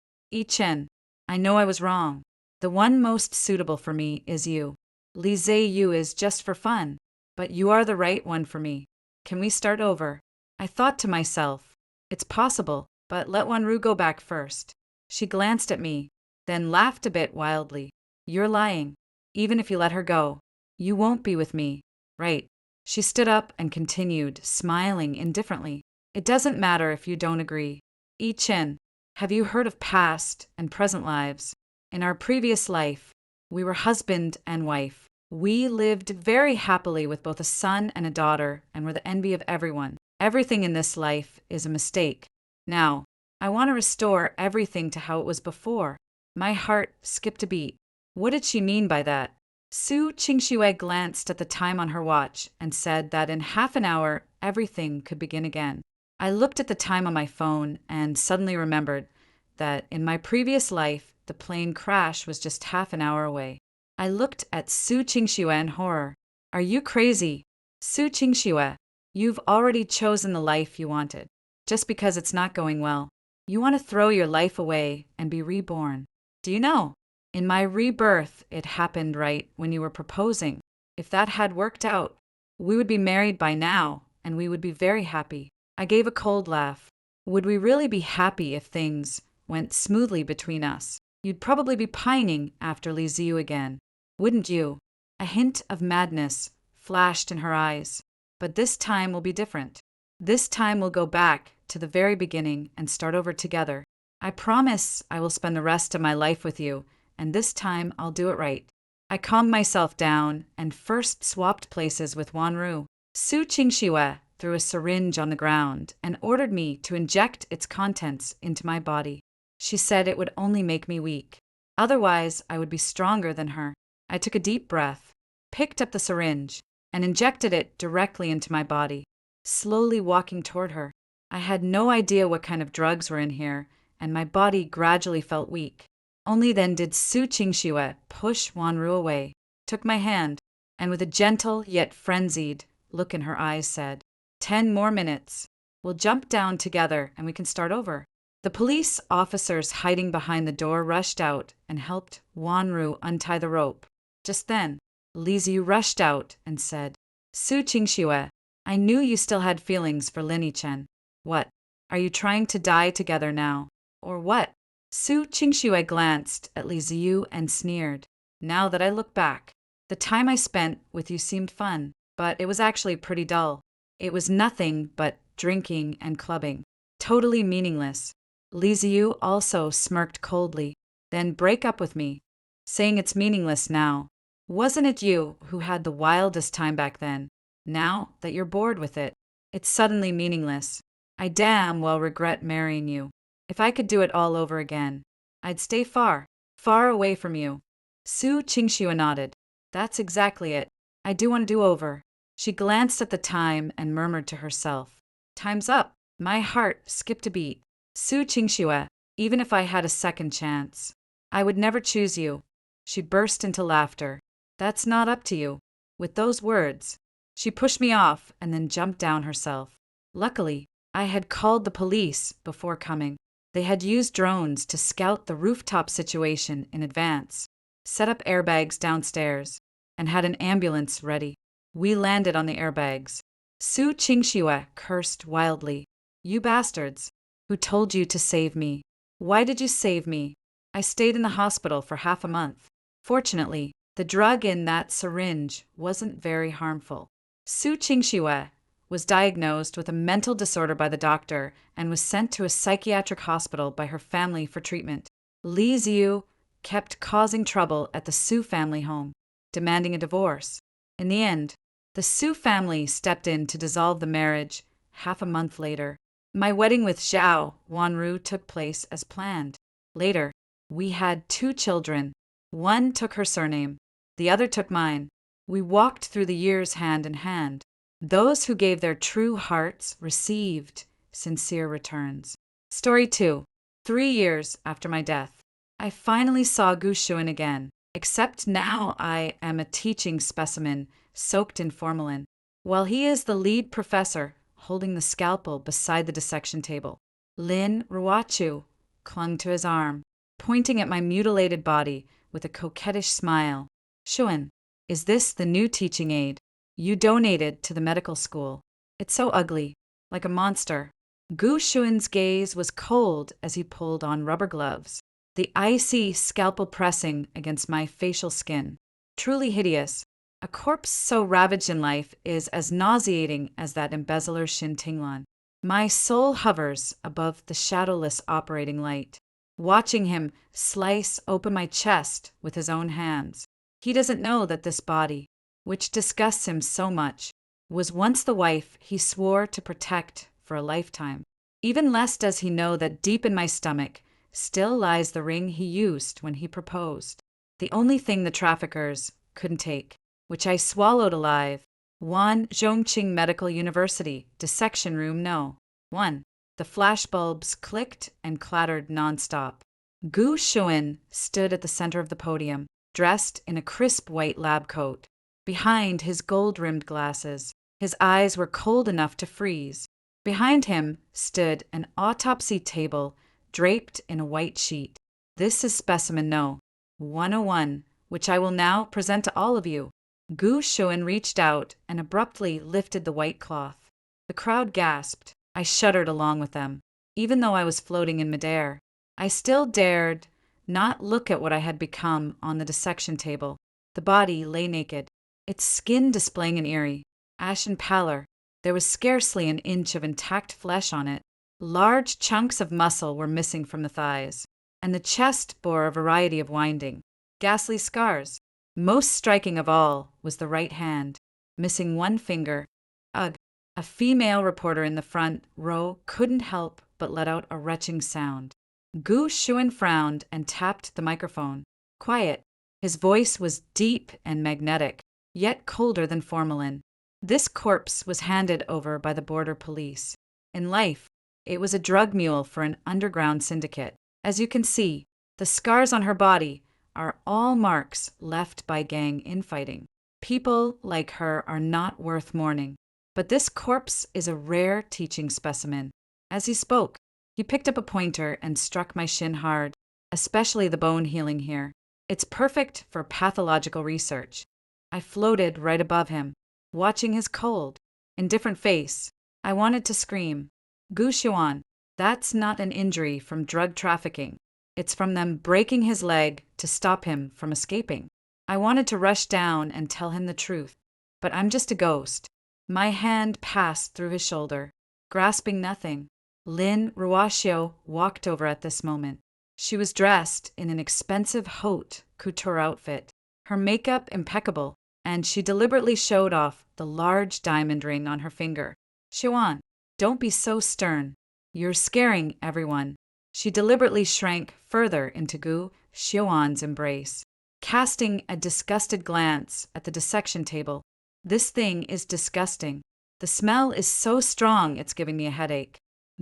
Chen, I know I was wrong. The one most suitable for me is you. Li Ziyu is just for fun, but you are the right one for me. Can we start over? I thought to myself, it's possible, but let Wanru go back first. She glanced at me, then laughed a bit wildly. You're lying. Even if you let her go, you won't be with me. Right. She stood up and continued, smiling indifferently. It doesn't matter if you don't agree. I Chen, have you heard of past and present lives? In our previous life, we were husband and wife. We lived very happily with both a son and a daughter and were the envy of everyone. Everything in this life is a mistake. Now, I want to restore everything to how it was before. My heart skipped a beat. What did she mean by that? Su Qingxue glanced at the time on her watch and said that in half an hour, everything could begin again. I looked at the time on my phone and suddenly remembered that in my previous life, the plane crash was just half an hour away. I looked at Su Qingxue in horror. Are you crazy? Su Qingxue, you've already chosen the life you wanted. Just because it's not going well, you want to throw your life away and be reborn. Do you know? In my rebirth, it happened right when you were proposing. If that had worked out, we would be married by now, and we would be very happy. I gave a cold laugh. Would we really be happy if things went smoothly between us? You'd probably be pining after Li Ziyu again, wouldn't you? A hint of madness flashed in her eyes. But this time will be different. This time we'll go back to the very beginning and start over together. I promise I will spend the rest of my life with you, and this time I'll do it right. I calmed myself down and first swapped places with Wanru. Su Qingxue threw a syringe on the ground and ordered me to inject its contents into my body. She said it would only make me weak. Otherwise, I would be stronger than her. I took a deep breath, picked up the syringe, and injected it directly into my body, slowly walking toward her. I had no idea what kind of drugs were in here, and my body gradually felt weak. Only then did Su Qingxue push Wanru away, took my hand, and with a gentle yet frenzied look in her eyes said, 10 more minutes. We'll jump down together and we can start over. The police officers hiding behind the door rushed out and helped Wanru untie the rope. Just then, Li Ziyu rushed out and said, Su Qingxue, I knew you still had feelings for Lin Yichen. What? Are you trying to die together now? Or what? Su Qingxue glanced at Li Ziyu and sneered. Now that I look back, the time I spent with you seemed fun, but it was actually pretty dull. It was nothing but drinking and clubbing. Totally meaningless. Li Ziyu also smirked coldly. Then break up with me, saying it's meaningless now. Wasn't it you who had the wildest time back then? Now that you're bored with it, it's suddenly meaningless. I damn well regret marrying you. If I could do it all over again, I'd stay far, far away from you. Su Qingxue nodded. That's exactly it. I do want to do over. She glanced at the time and murmured to herself. Time's up. My heart skipped a beat. Su Qingxue, even if I had a second chance, I would never choose you. She burst into laughter. That's not up to you. With those words, she pushed me off and then jumped down herself. Luckily, I had called the police before coming. They had used drones to scout the rooftop situation in advance, set up airbags downstairs, and had an ambulance ready. We landed on the airbags. Su Qingxue cursed wildly. You bastards! Who told you to save me? Why did you save me? I stayed in the hospital for half a month. Fortunately, the drug in that syringe wasn't very harmful. Su Qingxue was diagnosed with a mental disorder by the doctor and was sent to a psychiatric hospital by her family for treatment. Li Ziyu kept causing trouble at the Su family home, demanding a divorce. In the end, the Su family stepped in to dissolve the marriage half a month later. My wedding with Zhao Wanru took place as planned. Later, we had 2 children. One took her surname, the other took mine. We walked through the years hand in hand. Those who gave their true hearts received sincere returns. Story 2. 3 years after my death, I finally saw Gu Shuan again, except now I am a teaching specimen soaked in formalin, while he is the lead professor holding the scalpel beside the dissection table. Lin Ruachu clung to his arm, pointing at my mutilated body with a coquettish smile. Shuan, is this the new teaching aid you donated to the medical school? It's so ugly, like a monster. Gu Shuan's gaze was cold as he pulled on rubber gloves, the icy scalpel pressing against my facial skin. Truly hideous. A corpse so ravaged in life is as nauseating as that embezzler's Shin Tinglan. My soul hovers above the shadowless operating light, watching him slice open my chest with his own hands. He doesn't know that this body, which disgusts him so much, was once the wife he swore to protect for a lifetime. Even less does he know that deep in my stomach still lies the ring he used when he proposed. The only thing the traffickers couldn't take, which I swallowed alive. 1 Zhongqing Medical University, Dissection Room No. 1. The flashbulbs clicked and clattered nonstop. Gu Shuin stood at the center of the podium, dressed in a crisp white lab coat. Behind his gold-rimmed glasses, his eyes were cold enough to freeze. Behind him stood an autopsy table draped in a white sheet. This is Specimen No. 101, which I will now present to all of you. Gu Shuin reached out and abruptly lifted the white cloth. The crowd gasped. I shuddered along with them. Even though I was floating in midair, I still dared not look at what I had become on the dissection table. The body lay naked, its skin displaying an eerie, ashen pallor. There was scarcely an inch of intact flesh on it. Large chunks of muscle were missing from the thighs, and the chest bore a variety of winding, ghastly scars. Most striking of all was the right hand, missing one finger. Ugh! A female reporter in the front row couldn't help but let out a retching sound. Gu Shuin frowned and tapped the microphone. Quiet. His voice was deep and magnetic, yet colder than formalin. This corpse was handed over by the border police. In life, it was a drug mule for an underground syndicate. As you can see, the scars on her body are all marks left by gang infighting. People like her are not worth mourning. But this corpse is a rare teaching specimen. As he spoke, he picked up a pointer and struck my shin hard, especially the bone healing here. It's perfect for pathological research. I floated right above him, watching his cold, indifferent face. I wanted to scream, Gu Xuan, that's not an injury from drug trafficking. It's from them breaking his leg to stop him from escaping. I wanted to rush down and tell him the truth, but I'm just a ghost. My hand passed through his shoulder, grasping nothing. Lin Ruashio walked over at this moment. She was dressed in an expensive haute couture outfit, her makeup impeccable, and she deliberately showed off the large diamond ring on her finger. Xuan, don't be so stern. You're scaring everyone. She deliberately shrank further into Gu Xuan's embrace, casting a disgusted glance at the dissection table. This thing is disgusting. The smell is so strong it's giving me a headache.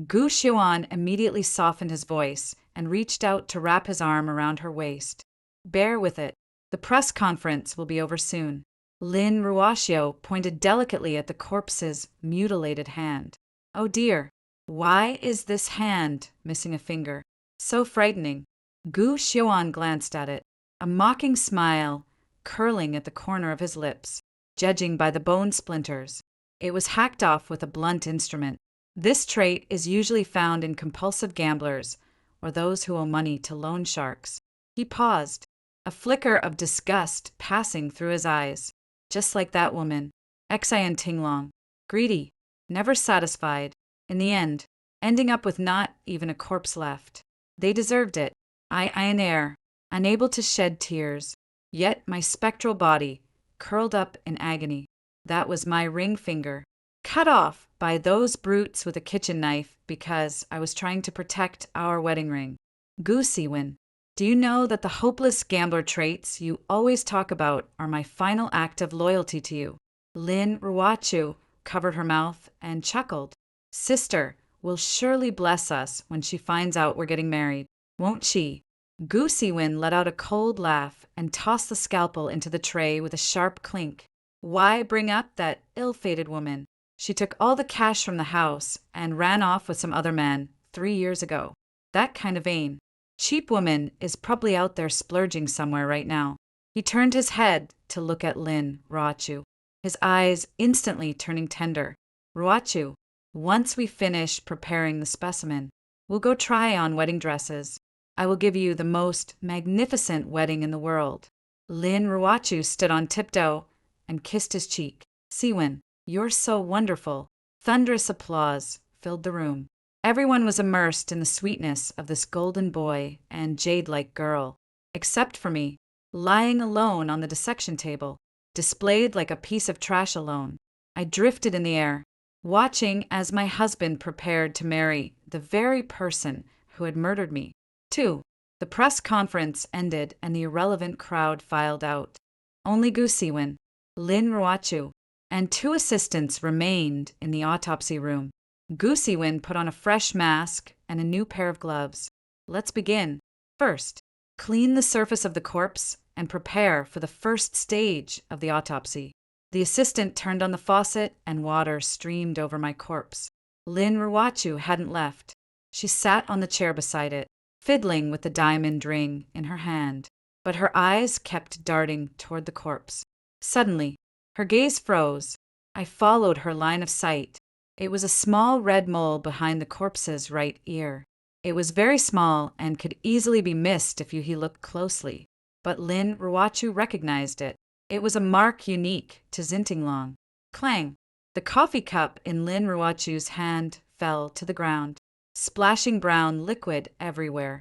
Gu Xuan immediately softened his voice and reached out to wrap his arm around her waist. Bear with it. The press conference will be over soon. Lin Ruashio pointed delicately at the corpse's mutilated hand. Oh dear, why is this hand missing a finger? So frightening. Gu Xuan glanced at it, a mocking smile curling at the corner of his lips. Judging by the bone splinters, it was hacked off with a blunt instrument. This trait is usually found in compulsive gamblers or those who owe money to loan sharks. He paused, a flicker of disgust passing through his eyes. Just like that woman, Xian Tinglong, greedy, never satisfied, in the end, ending up with not even a corpse left. They deserved it. I iron air, unable to shed tears, yet my spectral body curled up in agony. That was my ring finger, cut off by those brutes with a kitchen knife because I was trying to protect our wedding ring. Gu Siwin, do you know that the hopeless gambler traits you always talk about are my final act of loyalty to you? Lin Ruachu covered her mouth and chuckled. Sister will surely bless us when she finds out we're getting married, won't she? Gu Siwin let out a cold laugh and tossed the scalpel into the tray with a sharp clink. Why bring up that ill-fated woman? She took all the cash from the house and ran off with some other man 3 years ago. That kind of vain, cheap woman is probably out there splurging somewhere right now. He turned his head to look at Lin Ruachu, his eyes instantly turning tender. Ruachu, once we finish preparing the specimen, we'll go try on wedding dresses. I will give you the most magnificent wedding in the world. Lin Ruachu stood on tiptoe and kissed his cheek. Siwon, you're so wonderful. Thunderous applause filled the room. Everyone was immersed in the sweetness of this golden boy and jade-like girl, except for me, lying alone on the dissection table, displayed like a piece of trash alone. I drifted in the air, watching as my husband prepared to marry the very person who had murdered me. 2. The press conference ended and the irrelevant crowd filed out. Only Gu Siwon, Lin Ruochu, and 2 assistants remained in the autopsy room. Gu Siwon put on a fresh mask and a new pair of gloves. Let's begin. First, clean the surface of the corpse and prepare for the first stage of the autopsy. The assistant turned on the faucet and water streamed over my corpse. Lin Ruochu hadn't left. She sat on the chair beside it, fiddling with the diamond ring in her hand, but her eyes kept darting toward the corpse. Suddenly, her gaze froze. I followed her line of sight. It was a small red mole behind the corpse's right ear. It was very small and could easily be missed if you looked closely, but Lin Ruochu recognized it. It was a mark unique to Xintinglong. Clang! The coffee cup in Lin Ruochu's hand fell to the ground, splashing brown liquid everywhere.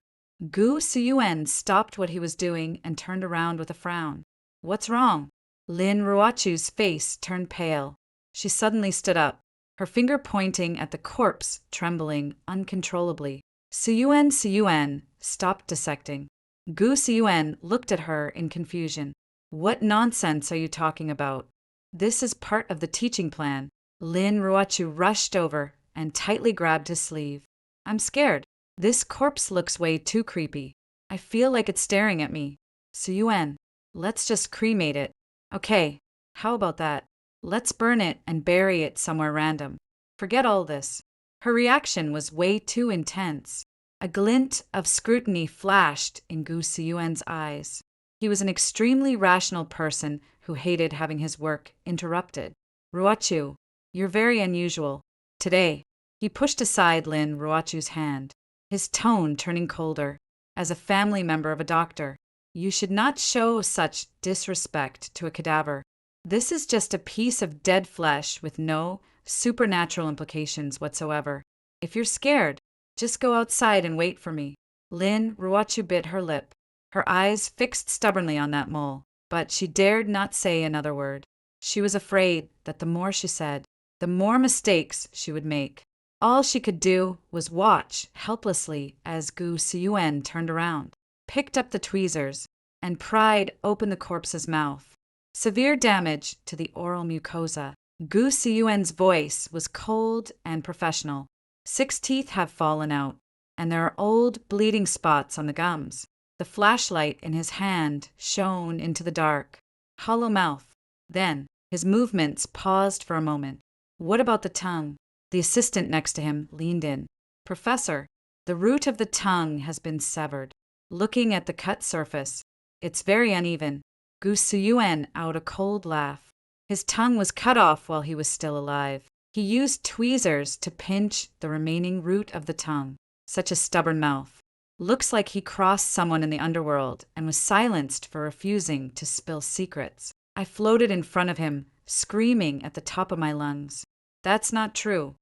Gu Siwon stopped what he was doing and turned around with a frown. What's wrong? Lin Ruochu's face turned pale. She suddenly stood up, her finger pointing at the corpse, trembling uncontrollably. Siwon, stop dissecting. Gu Siwon looked at her in confusion. What nonsense are you talking about? This is part of the teaching plan. Lin Ruochu rushed over and tightly grabbed his sleeve. I'm scared. This corpse looks way too creepy. I feel like it's staring at me. Siwon, let's just cremate it. Okay, how about that? Let's burn it and bury it somewhere random. Forget all this. Her reaction was way too intense. A glint of scrutiny flashed in Gu Siwon's eyes. He was an extremely rational person who hated having his work interrupted. Ruochu, you're very unusual. Today, he pushed aside Lin Ruochu's hand, his tone turning colder. As a family member of a doctor, you should not show such disrespect to a cadaver. This is just a piece of dead flesh with no supernatural implications whatsoever. If you're scared, just go outside and wait for me. Lin Ruochu bit her lip, her eyes fixed stubbornly on that mole, but she dared not say another word. She was afraid that the more she said, the more mistakes she would make. All she could do was watch helplessly as Gu Siwon turned around, picked up the tweezers, and pried open the corpse's mouth. Severe damage to the oral mucosa. Gu Siwon's voice was cold and professional. 6 teeth have fallen out, and there are old bleeding spots on the gums. The flashlight in his hand shone into the dark. Hollow mouth. Then, his movements paused for a moment. What about the tongue? The assistant next to him leaned in. Professor, the root of the tongue has been severed. Looking at the cut surface, it's very uneven. Gu Siwon out a cold laugh. His tongue was cut off while he was still alive. He used tweezers to pinch the remaining root of the tongue. Such a stubborn mouth. Looks like he crossed someone in the underworld and was silenced for refusing to spill secrets. I floated in front of him, screaming at the top of my lungs. That's not true.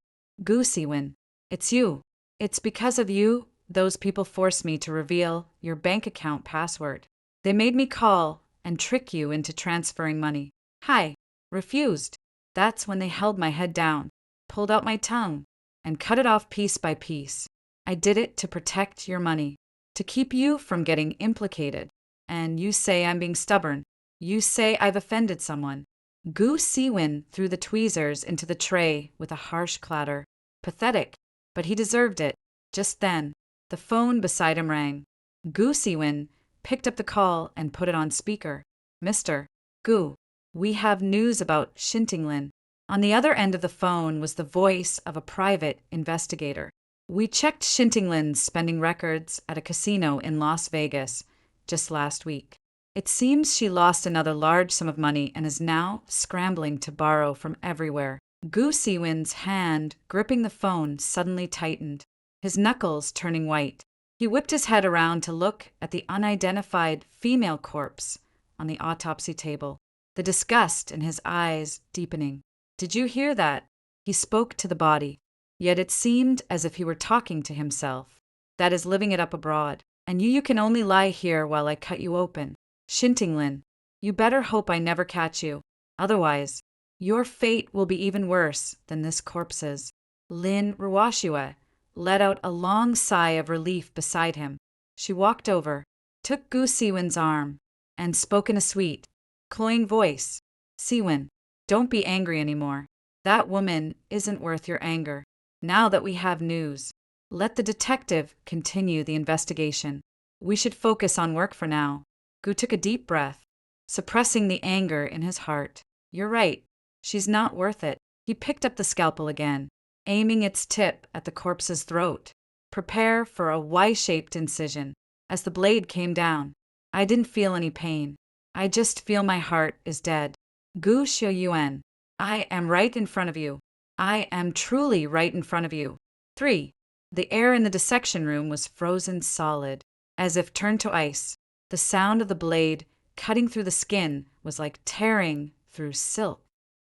Gu Siwon, it's you. It's because of you those people forced me to reveal your bank account password. They made me call and trick you into transferring money. Hi, refused. That's when they held my head down, pulled out my tongue, and cut it off piece by piece. I did it to protect your money, to keep you from getting implicated. And you say I'm being stubborn. You say I've offended someone. Gu Siwon threw the tweezers into the tray with a harsh clatter. Pathetic, but he deserved it. Just then, the phone beside him rang. Gu Siwon picked up the call and put it on speaker. Mr. Gu, we have news about Xintinglin. On the other end of the phone was the voice of a private investigator. We checked Xintinglin's spending records at a casino in Las Vegas just last week. It seems she lost another large sum of money and is now scrambling to borrow from everywhere. Gu Siwon's hand gripping the phone suddenly tightened, his knuckles turning white. He whipped his head around to look at the unidentified female corpse on the autopsy table. the disgust in his eyes deepening. Did you hear that? He spoke to the body, yet it seemed as if he were talking to himself. That is living it up abroad. And you can only lie here while I cut you open. Shintinglin, you better hope I never catch you. Otherwise, your fate will be even worse than this corpse's. Lin Ruashua let out a long sigh of relief beside him. She walked over, took Gu Siwin's arm, and spoke in a sweet, cloying voice. Siwin, don't be angry anymore. That woman isn't worth your anger. Now that we have news, let the detective continue the investigation. We should focus on work for now. Gu took a deep breath, suppressing the anger in his heart. You're right. She's not worth it. He picked up the scalpel again, aiming its tip at the corpse's throat. Prepare for a Y-shaped incision. As the blade came down, I didn't feel any pain. I just feel my heart is dead. Gu Xiuyuan, I am right in front of you. I am truly right in front of you. 3. The air in the dissection room was frozen solid, as if turned to ice. The sound of the blade cutting through the skin was like tearing through silk.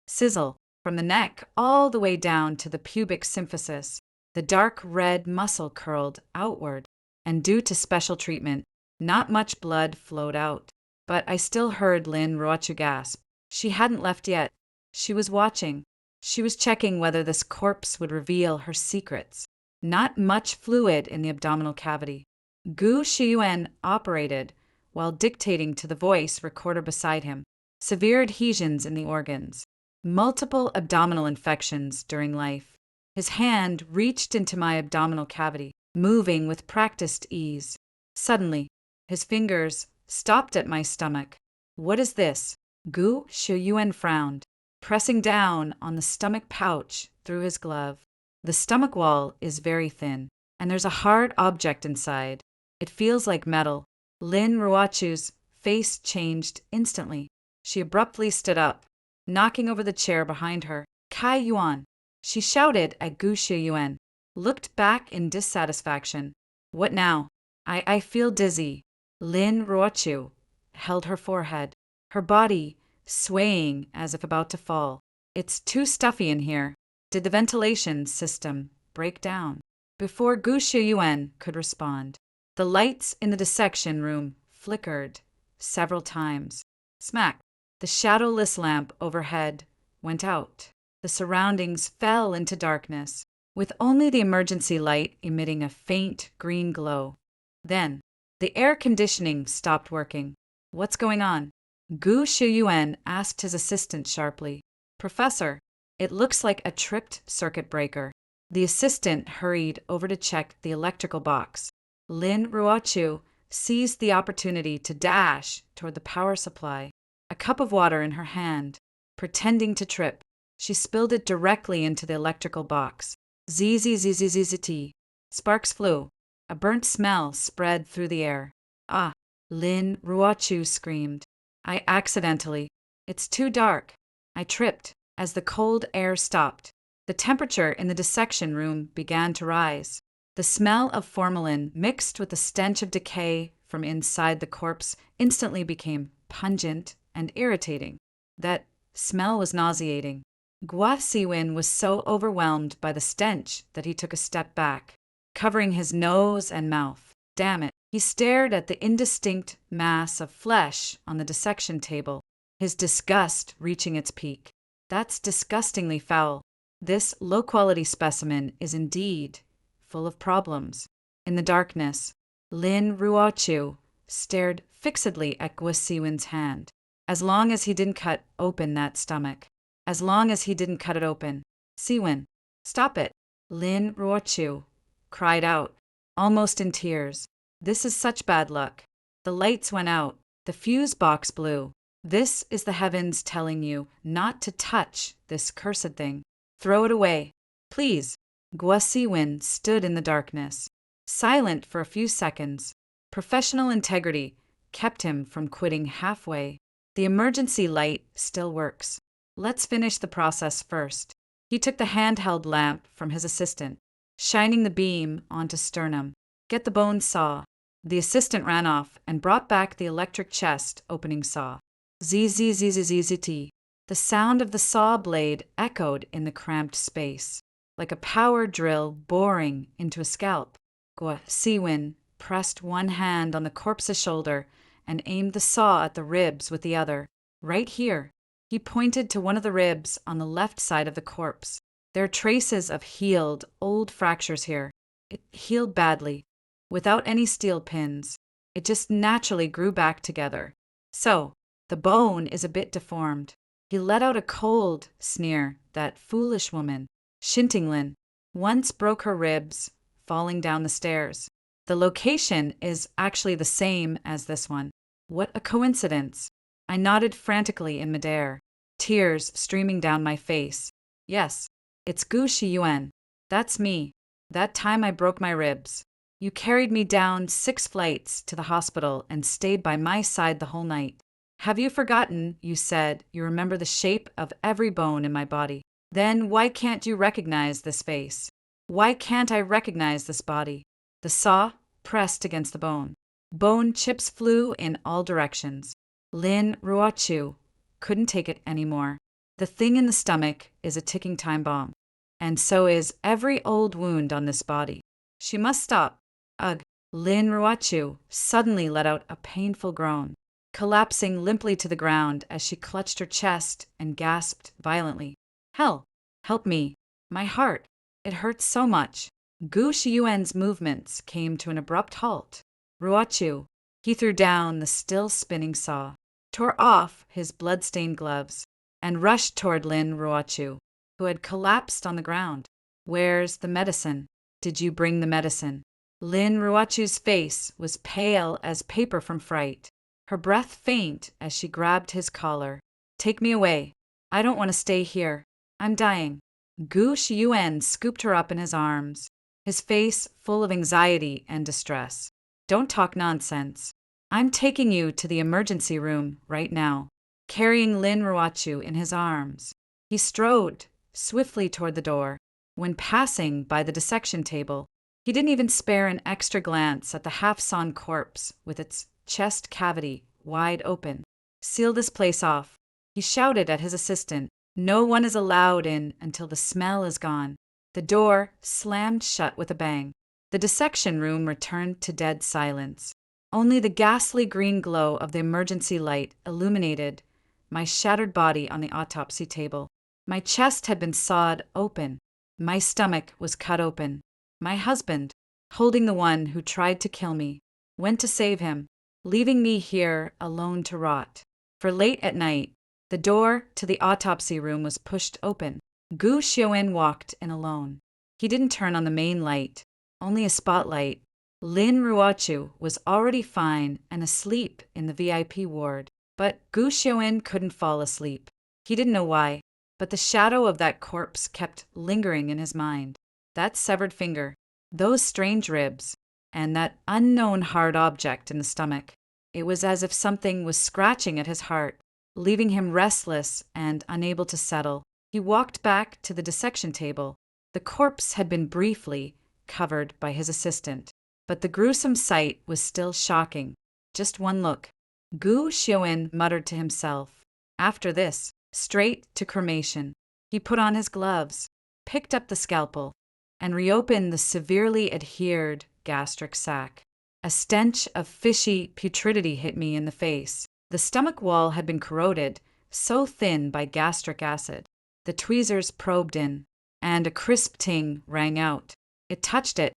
Sizzle, from the neck all the way down to the pubic symphysis. The dark red muscle curled outward, and due to special treatment, not much blood flowed out. But I still heard Lin Ruochu gasp. She hadn't left yet. She was watching. She was checking whether this corpse would reveal her secrets. Not much fluid in the abdominal cavity. Gu Xiuyuan operated while dictating to the voice recorder beside him. Severe adhesions in the organs. Multiple abdominal infections during life. His hand reached into my abdominal cavity, moving with practiced ease. Suddenly, his fingers stopped at my stomach. What is this? Gu Xiuyuan frowned, pressing down on the stomach pouch through his glove. The stomach wall is very thin, and there's a hard object inside. It feels like metal. Lin Ruochu's face changed instantly. She abruptly stood up, knocking over the chair behind her. Kai Yuan. She shouted at Gu Xiuyuan, looked back in dissatisfaction. What now? I feel dizzy. Lin Ruochu held her forehead, her body swaying as if about to fall. It's too stuffy in here. Did the ventilation system break down? Before Gu Xiuyuan could respond, the lights in the dissection room flickered several times. Smack! The shadowless lamp overhead went out. The surroundings fell into darkness, with only the emergency light emitting a faint green glow. Then, the air conditioning stopped working. What's going on? Gu Xiuyuan asked his assistant sharply. Professor, it looks like a tripped circuit breaker. The assistant hurried over to check the electrical box. Lin Ruochu seized the opportunity to dash toward the power supply, a cup of water in her hand. Pretending to trip, she spilled it directly into the electrical box. Zzzzzzzt. Sparks flew. A burnt smell spread through the air. Ah! Lin Ruochu screamed. I accidentally. It's too dark. I tripped. As the cold air stopped, the temperature in the dissection room began to rise. The smell of formalin mixed with the stench of decay from inside the corpse instantly became pungent and irritating. That smell was nauseating. Gua Siwin was so overwhelmed by the stench that he took a step back, covering his nose and mouth. Damn it. He stared at the indistinct mass of flesh on the dissection table, his disgust reaching its peak. That's disgustingly foul. This low-quality specimen is indeed full of problems. In the darkness, Lin Ruochu stared fixedly at Gua Siwin's hand. As long as he didn't cut open that stomach. As long as he didn't cut it open. Siwin, stop it. Lin Ruochu cried out, almost in tears. This is such bad luck. The lights went out. The fuse box blew. This is the heavens telling you not to touch this cursed thing. Throw it away. Please. Gua Siwin stood in the darkness, silent for a few seconds. Professional integrity kept him from quitting halfway. The emergency light still works. Let's finish the process first. He took the handheld lamp from his assistant, shining the beam onto sternum. Get the bone saw. The assistant ran off and brought back the electric chest opening saw. Zzzzzzzt. The sound of the saw blade echoed in the cramped space, like a power drill boring into a scalp. Gwa Siwin pressed one hand on the corpse's shoulder and aimed the saw at the ribs with the other. Right here. He pointed to one of the ribs on the left side of the corpse. There are traces of healed, old fractures here. It healed badly, without any steel pins. It just naturally grew back together. So, the bone is a bit deformed. He let out a cold sneer. That foolish woman, Shintinglin, once broke her ribs falling down the stairs. The location is actually the same as this one. What a coincidence. I nodded frantically in midair, tears streaming down my face. Yes, it's Gu Shiyuan. That's me. That time I broke my ribs. You carried me down 6 flights to the hospital and stayed by my side the whole night. Have you forgotten, you said, you remember the shape of every bone in my body? Then why can't you recognize this face? Why can't I recognize this body? The saw pressed against the bone. Bone chips flew in all directions. Lin Ruochu couldn't take it anymore. The thing in the stomach is a ticking time bomb. And so is every old wound on this body. She must stop. Ugh. Lin Ruochu suddenly let out a painful groan, collapsing limply to the ground as she clutched her chest and gasped violently. Hell, help me. My heart. It hurts so much. Gu Shiyuan's movements came to an abrupt halt. Ruochu, he threw down the still spinning saw, tore off his blood-stained gloves, and rushed toward Lin Ruochu, who had collapsed on the ground. Where's the medicine? Did you bring the medicine? Lin Ruochu's face was pale as paper from fright, her breath faint as she grabbed his collar. Take me away. I don't want to stay here. I'm dying. Gu Shiyuan scooped her up in his arms, his face full of anxiety and distress. Don't talk nonsense. I'm taking you to the emergency room right now. Carrying Lin Ruochu in his arms, he strode swiftly toward the door. When passing by the dissection table, he didn't even spare an extra glance at the half-sawn corpse with its chest cavity wide open. Seal this place off, he shouted at his assistant. No one is allowed in until the smell is gone. The door slammed shut with a bang. The dissection room returned to dead silence. Only the ghastly green glow of the emergency light illuminated my shattered body on the autopsy table. My chest had been sawed open. My stomach was cut open. My husband, holding the one who tried to kill me, went to save him, leaving me here alone to rot. For late at night, the door to the autopsy room was pushed open. Gu Xiaoen walked in alone. He didn't turn on the main light, only a spotlight. Lin Ruochu was already fine and asleep in the VIP ward, but Gu Xiaoen couldn't fall asleep. He didn't know why, but the shadow of that corpse kept lingering in his mind. That severed finger, those strange ribs, and that unknown hard object in the stomach. It was as if something was scratching at his heart, leaving him restless and unable to settle. He walked back to the dissection table. The corpse had been briefly covered by his assistant, but the gruesome sight was still shocking. Just one look. Gu Xiaoen muttered to himself. After this, straight to cremation. He put on his gloves, picked up the scalpel, and reopened the severely adhered gastric sac. A stench of fishy putridity hit me in the face. The stomach wall had been corroded, so thin by gastric acid. The tweezers probed in, and a crisp ting rang out. It touched it.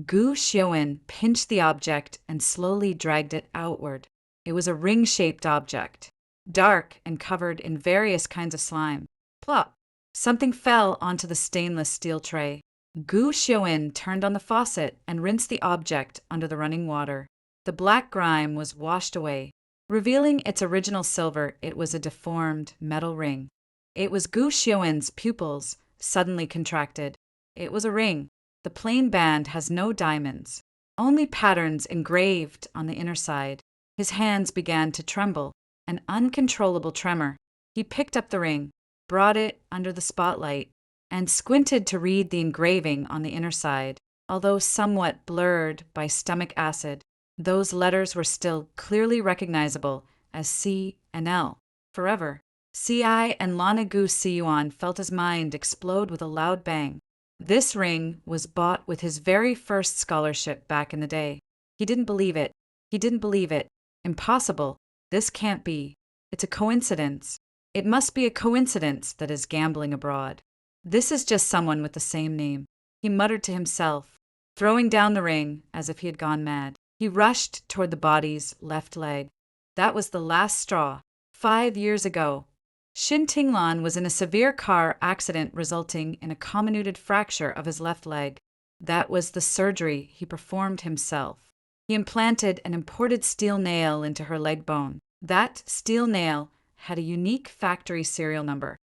Gu Xiaoen pinched the object and slowly dragged it outward. It was a ring-shaped object, dark and covered in various kinds of slime. Plop! Something fell onto the stainless steel tray. Gu Xiaoen turned on the faucet and rinsed the object under the running water. The black grime was washed away, revealing its original silver. It was a deformed metal ring. It was Gu Xiaoen's pupils suddenly contracted. It was a ring. The plain band has no diamonds, only patterns engraved on the inner side. His hands began to tremble, an uncontrollable tremor. He picked up the ring, brought it under the spotlight, and squinted to read the engraving on the inner side. Although somewhat blurred by stomach acid, those letters were still clearly recognizable as C and L. Forever. Ci and Lana Gu Siyuan felt his mind explode with a loud bang. This ring was bought with his very first scholarship back in the day. He didn't believe it. He didn't believe it. Impossible. This can't be. It's a coincidence. It must be a coincidence that is gambling abroad. This is just someone with the same name, he muttered to himself, throwing down the ring as if he had gone mad. He rushed toward the body's left leg. That was the last straw. 5 years ago, Shin Tinglan was in a severe car accident resulting in a comminuted fracture of his left leg. That was the surgery he performed himself. He implanted an imported steel nail into her leg bone. That steel nail had a unique factory serial number.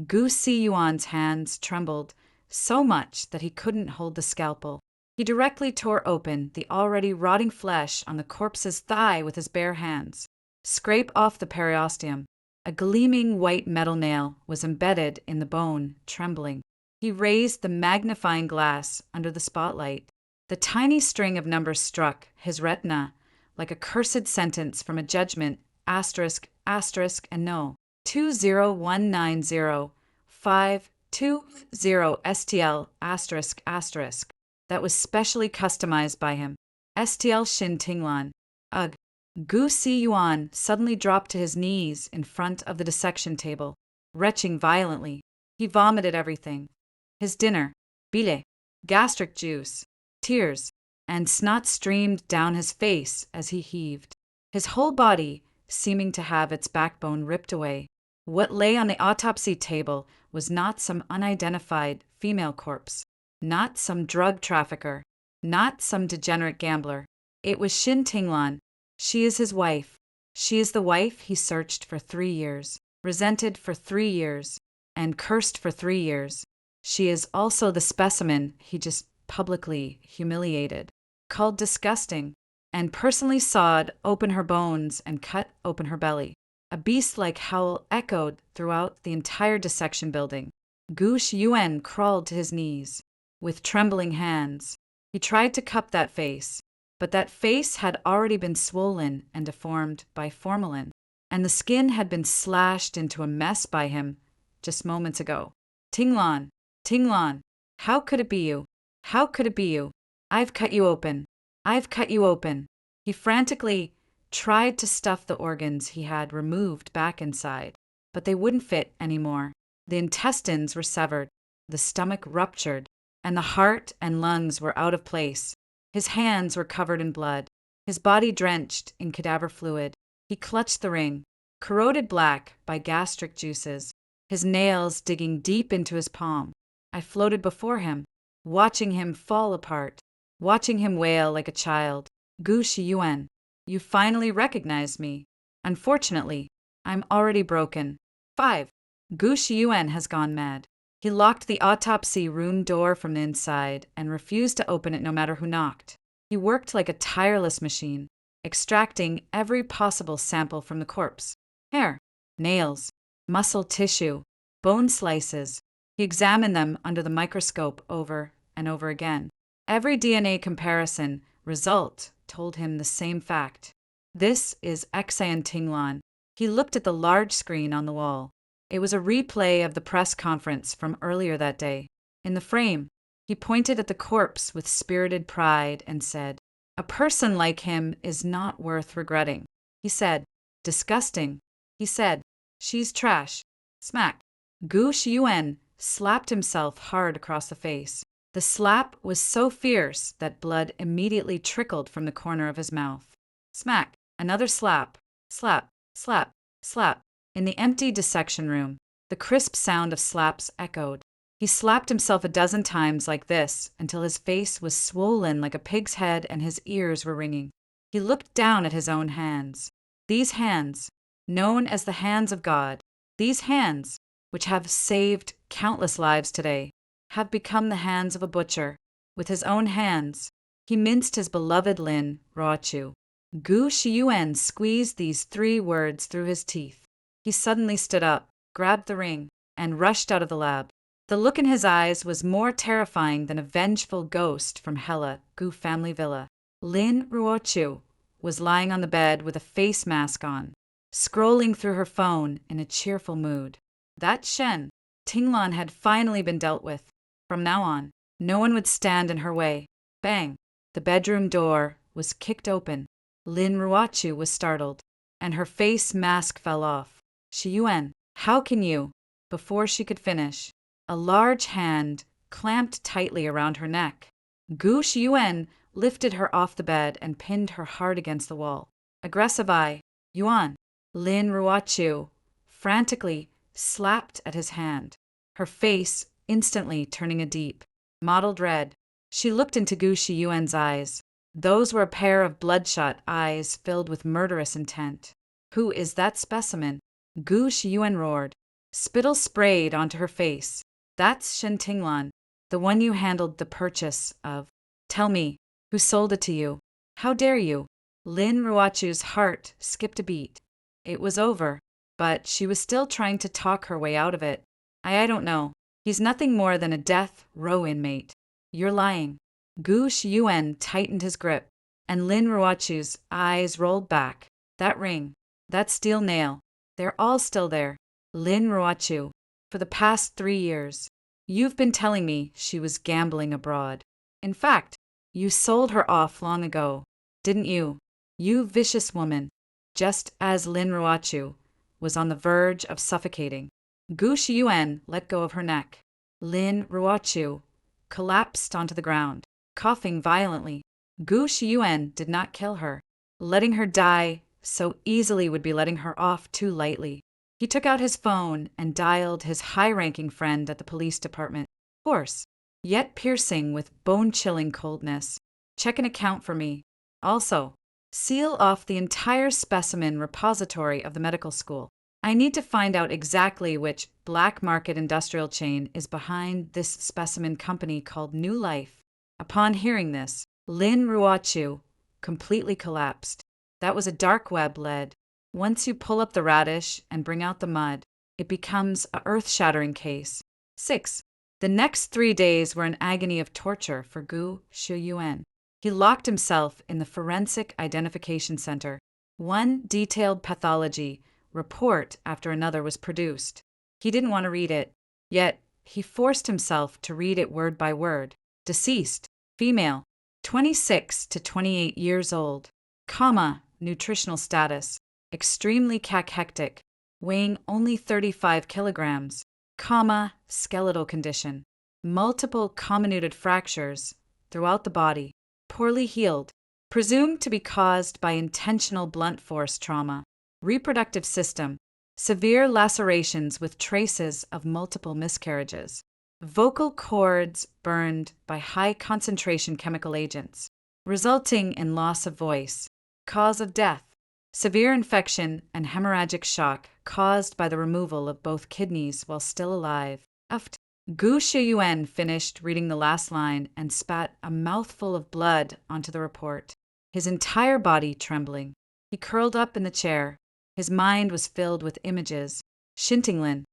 Gu Si-yuan's hands trembled so much that he couldn't hold the scalpel. He directly tore open the already rotting flesh on the corpse's thigh with his bare hands. Scrape off the periosteum. A gleaming white metal nail was embedded in the bone, trembling. He raised the magnifying glass under the spotlight. The tiny string of numbers struck his retina like a cursed sentence from a judgment, asterisk, asterisk, and no. 20190-520 STL, asterisk, asterisk. That was specially customized by him. STL Shin Tinglan. Ugh. Gu Si-yuan suddenly dropped to his knees in front of the dissection table, retching violently. He vomited everything. His dinner, bile, gastric juice, tears, and snot streamed down his face as he heaved, his whole body seeming to have its backbone ripped away. What lay on the autopsy table was not some unidentified female corpse, not some drug trafficker, not some degenerate gambler. It was Shin Tinglan. She is his wife. She is the wife he searched for 3 years, resented for 3 years, and cursed for 3 years. She is also the specimen he just publicly humiliated, called disgusting, and personally sawed open her bones and cut open her belly. A beast-like howl echoed throughout the entire dissection building. Gu Shiyuan crawled to his knees. With trembling hands, he tried to cup that face. But that face had already been swollen and deformed by formalin, and the skin had been slashed into a mess by him just moments ago. Tinglan, Tinglan, how could it be you? How could it be you? I've cut you open. I've cut you open. He frantically tried to stuff the organs he had removed back inside, but they wouldn't fit anymore. The intestines were severed, the stomach ruptured, and the heart and lungs were out of place. His hands were covered in blood, his body drenched in cadaver fluid. He clutched the ring, corroded black by gastric juices, his nails digging deep into his palm. I floated before him, watching him fall apart, watching him wail like a child. Gu Shiyuan, you finally recognized me. Unfortunately, I'm already broken. 5. Gu Shiyuan has gone mad. He locked the autopsy room door from the inside and refused to open it no matter who knocked. He worked like a tireless machine, extracting every possible sample from the corpse. Hair, nails, muscle tissue, bone slices. He examined them under the microscope over and over again. Every DNA comparison result told him the same fact. This is Xan Tinglan. He looked at the large screen on the wall. It was a replay of the press conference from earlier that day. In the frame, he pointed at the corpse with spirited pride and said, "A person like him is not worth regretting." He said, "Disgusting." He said, "She's trash." Smack. Gu Shiyuan slapped himself hard across the face. The slap was so fierce that blood immediately trickled from the corner of his mouth. Smack. Another slap. Slap, slap, slap. In the empty dissection room, the crisp sound of slaps echoed. He slapped himself a dozen times like this until his face was swollen like a pig's head and his ears were ringing. He looked down at his own hands. These hands, known as the hands of God, these hands, which have saved countless lives today, have become the hands of a butcher. With his own hands, he minced his beloved Lin Ruochu. Gu Shiyuan squeezed these 3 words through his teeth. He suddenly stood up, grabbed the ring, and rushed out of the lab. The look in his eyes was more terrifying than a vengeful ghost from Hela Gu family villa. Lin Ruochu was lying on the bed with a face mask on, scrolling through her phone in a cheerful mood. That Shen, Tinglan had finally been dealt with. From now on, no one would stand in her way. Bang! The bedroom door was kicked open. Lin Ruachu was startled, and her face mask fell off. Shiyuan, how can you? Before she could finish, a large hand clamped tightly around her neck. Gu Shiyuan lifted her off the bed and pinned her hard against the wall. Aggressive eye, Yuan. Lin Ruachu frantically slapped at his hand, her face instantly turning a deep, mottled red. She looked into Gu Shiyuan's eyes. Those were a pair of bloodshot eyes filled with murderous intent. Who is that specimen? Gu Shiyuan roared. Spittle sprayed onto her face. That's Shen Tinglan, the one you handled the purchase of. Tell me, who sold it to you? How dare you? Lin Ruachu's heart skipped a beat. It was over, but she was still trying to talk her way out of it. I don't know. He's nothing more than a death row inmate. You're lying. Gu Shiyuan tightened his grip, and Lin Ruachu's eyes rolled back. That ring, that steel nail, they're all still there. Lin Ruachu, for the past 3 years, you've been telling me she was gambling abroad. In fact, you sold her off long ago, didn't you? You vicious woman. Just as Lin Ruachu was on the verge of suffocating, Gu Shiyuan let go of her neck. Lin Ruachu collapsed onto the ground, coughing violently. Gu Shiyuan did not kill her. Letting her die so easily would be letting her off too lightly. He took out his phone and dialed his high-ranking friend at the police department. Hoarse, yet piercing with bone-chilling coldness. Check an account for me. Also, seal off the entire specimen repository of the medical school. I need to find out exactly which black market industrial chain is behind this specimen company called New Life. Upon hearing this, Lin Ruachu completely collapsed. That was a dark web led. Once you pull up the radish and bring out the mud, it becomes a earth-shattering case. 6. The next 3 days were an agony of torture for Gu Shiyuan. He locked himself in the Forensic Identification Center. One detailed pathology report after another was produced. He didn't want to read it, yet he forced himself to read it word by word. Deceased, female, 26 to 28 years old, nutritional status, extremely cachectic, weighing only 35 kilograms, skeletal condition, multiple comminuted fractures throughout the body, poorly healed, presumed to be caused by intentional blunt force trauma, reproductive system, severe lacerations with traces of multiple miscarriages, vocal cords burned by high concentration chemical agents, resulting in loss of voice, cause of death, severe infection and hemorrhagic shock caused by the removal of both kidneys while still alive. Gu Shiyuan finished reading the last line and spat a mouthful of blood onto the report, his entire body trembling. He curled up in the chair. His mind was filled with images. Shintinglin,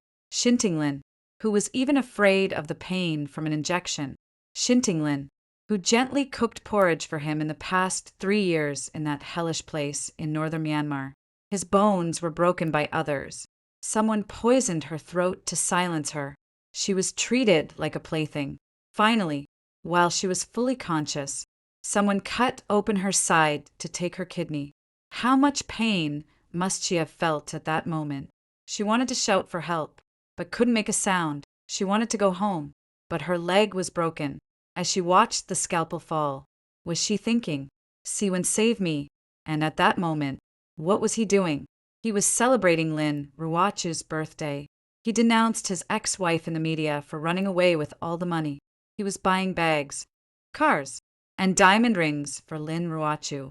who was even afraid of the pain from an injection. Shintinglin, who gently cooked porridge for him in the past 3 years in that hellish place in northern Myanmar. His bones were broken by others. Someone poisoned her throat to silence her. She was treated like a plaything. Finally, while she was fully conscious, someone cut open her side to take her kidney. How much pain must she have felt at that moment? She wanted to shout for help, but couldn't make a sound. She wanted to go home, but her leg was broken. As she watched the scalpel fall, was she thinking, Siwan, save me? And at that moment, what was he doing? He was celebrating Lin Ruachu's birthday. He denounced his ex-wife in the media for running away with all the money. He was buying bags, cars, and diamond rings for Lin Ruachu.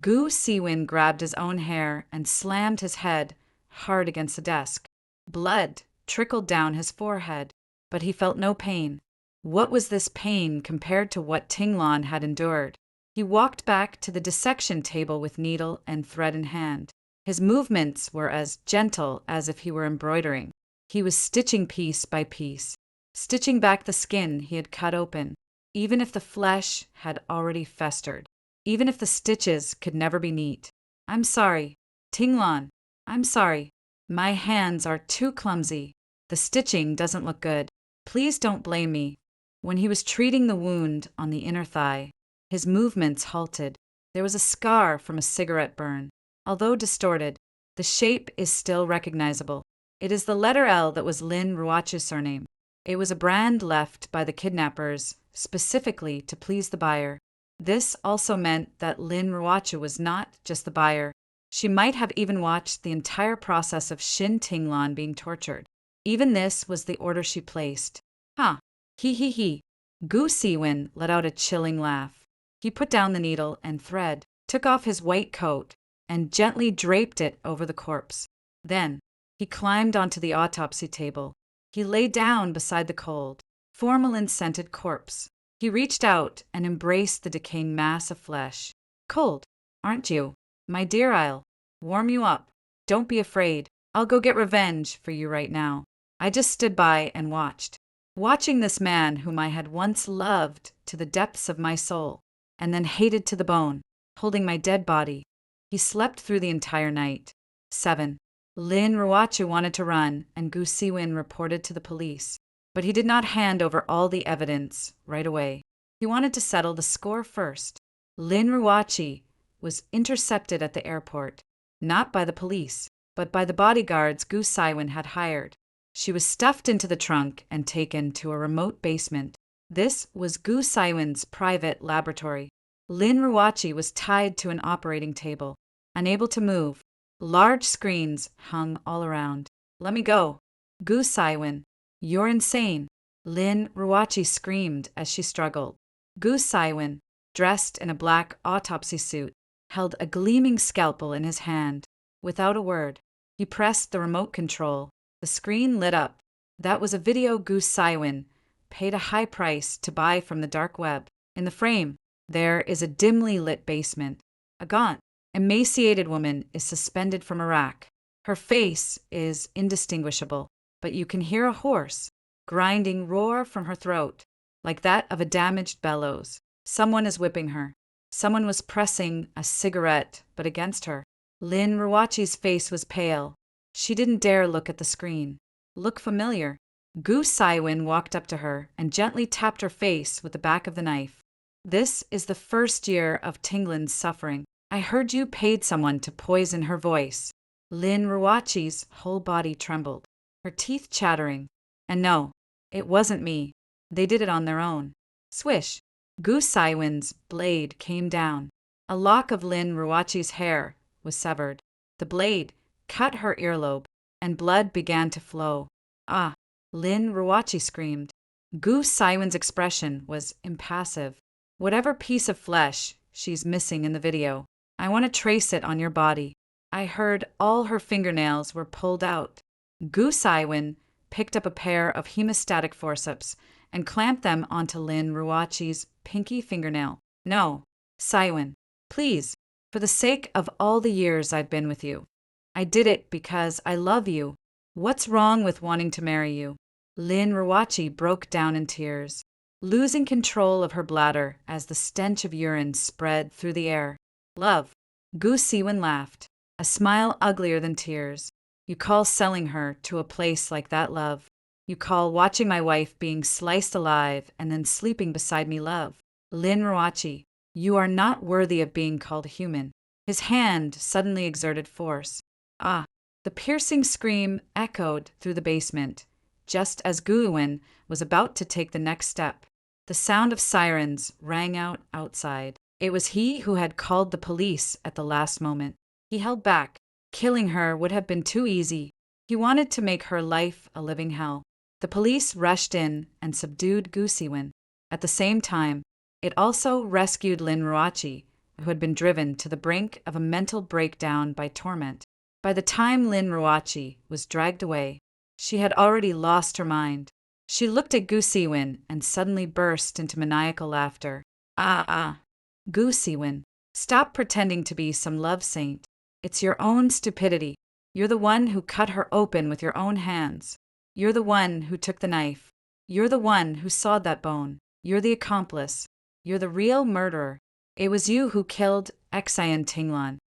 Gu Siwan grabbed his own hair and slammed his head hard against the desk. Blood trickled down his forehead, but he felt no pain. What was this pain compared to what Tinglan had endured? He walked back to the dissection table with needle and thread in hand. His movements were as gentle as if he were embroidering. He was stitching piece by piece, stitching back the skin he had cut open, even if the flesh had already festered, even if the stitches could never be neat. I'm sorry, Tinglan, I'm sorry. My hands are too clumsy. The stitching doesn't look good. Please don't blame me. When he was treating the wound on the inner thigh, his movements halted. There was a scar from a cigarette burn. Although distorted, the shape is still recognizable. It is the letter L that was Lin Ruachi's surname. It was a brand left by the kidnappers specifically to please the buyer. This also meant that Lin Ruachi was not just the buyer. She might have even watched the entire process of Shin Tinglan being tortured. Even this was the order she placed. Huh. He. Gu Siwen let out a chilling laugh. He put down the needle and thread, took off his white coat, and gently draped it over the corpse. Then, he climbed onto the autopsy table. He lay down beside the cold, formalin-scented corpse. He reached out and embraced the decaying mass of flesh. Cold, aren't you? My dear, I'll warm you up. Don't be afraid. I'll go get revenge for you right now. I just stood by and watched. Watching this man whom I had once loved to the depths of my soul, and then hated to the bone, holding my dead body. He slept through the entire night. 7. Lin Ruachi wanted to run, and Gu Siwen reported to the police. But he did not hand over all the evidence right away. He wanted to settle the score first. Lin Ruachi was intercepted at the airport, not by the police, but by the bodyguards Gu Siwen had hired. She was stuffed into the trunk and taken to a remote basement. This was Gu Siwen's private laboratory. Lin Ruachi was tied to an operating table, unable to move. Large screens hung all around. Let me go. Gu Siwen, you're insane. Lin Ruachi screamed as she struggled. Gu Siwen, dressed in a black autopsy suit, held a gleaming scalpel in his hand. Without a word, he pressed the remote control. The screen lit up. That was a video Gu Siwen paid a high price to buy from the dark web. In the frame, there is a dimly lit basement. A gaunt, emaciated woman is suspended from a rack. Her face is indistinguishable, but you can hear a hoarse, grinding roar from her throat, like that of a damaged bellows. Someone is whipping her. Someone was pressing a cigarette, but against her. Lin Ruachi's face was pale. She didn't dare look at the screen. Look familiar. Gu Siwen walked up to her and gently tapped her face with the back of the knife. This is the first year of Tinglan's suffering. I heard you paid someone to poison her voice. Lin Ruachi's whole body trembled, her teeth chattering. And no, it wasn't me. They did it on their own. Swish. Gu Siwen's blade came down. A lock of Lin Ruachi's hair was severed. The blade cut her earlobe, and blood began to flow. Ah! Lin Ruachi screamed. Gu Siwen's expression was impassive. Whatever piece of flesh she's missing in the video, I want to trace it on your body. I heard all her fingernails were pulled out. Gu Siwen picked up a pair of hemostatic forceps and clamped them onto Lin Ruachi's pinky fingernail. No, Siwen, please, for the sake of all the years I've been with you. I did it because I love you. What's wrong with wanting to marry you? Lin Ruachi broke down in tears, losing control of her bladder as the stench of urine spread through the air. Love. Gu Siwen laughed, a smile uglier than tears. You call selling her to a place like that love. You call watching my wife being sliced alive and then sleeping beside me love. Lin Ruachi, you are not worthy of being called human. His hand suddenly exerted force. Ah! The piercing scream echoed through the basement, just as Guwen was about to take the next step. The sound of sirens rang out outside. It was he who had called the police at the last moment. He held back. Killing her would have been too easy. He wanted to make her life a living hell. The police rushed in and subdued Gu Siwen. At the same time, it also rescued Lin Ruachi, who had been driven to the brink of a mental breakdown by torment. By the time Lin Ruachi was dragged away, she had already lost her mind. She looked at Gu Siwen and suddenly burst into maniacal laughter. Gu Siwen, stop pretending to be some love saint. It's your own stupidity. You're the one who cut her open with your own hands. You're the one who took the knife. You're the one who sawed that bone. You're the accomplice. You're the real murderer. It was you who killed Xian Tinglan.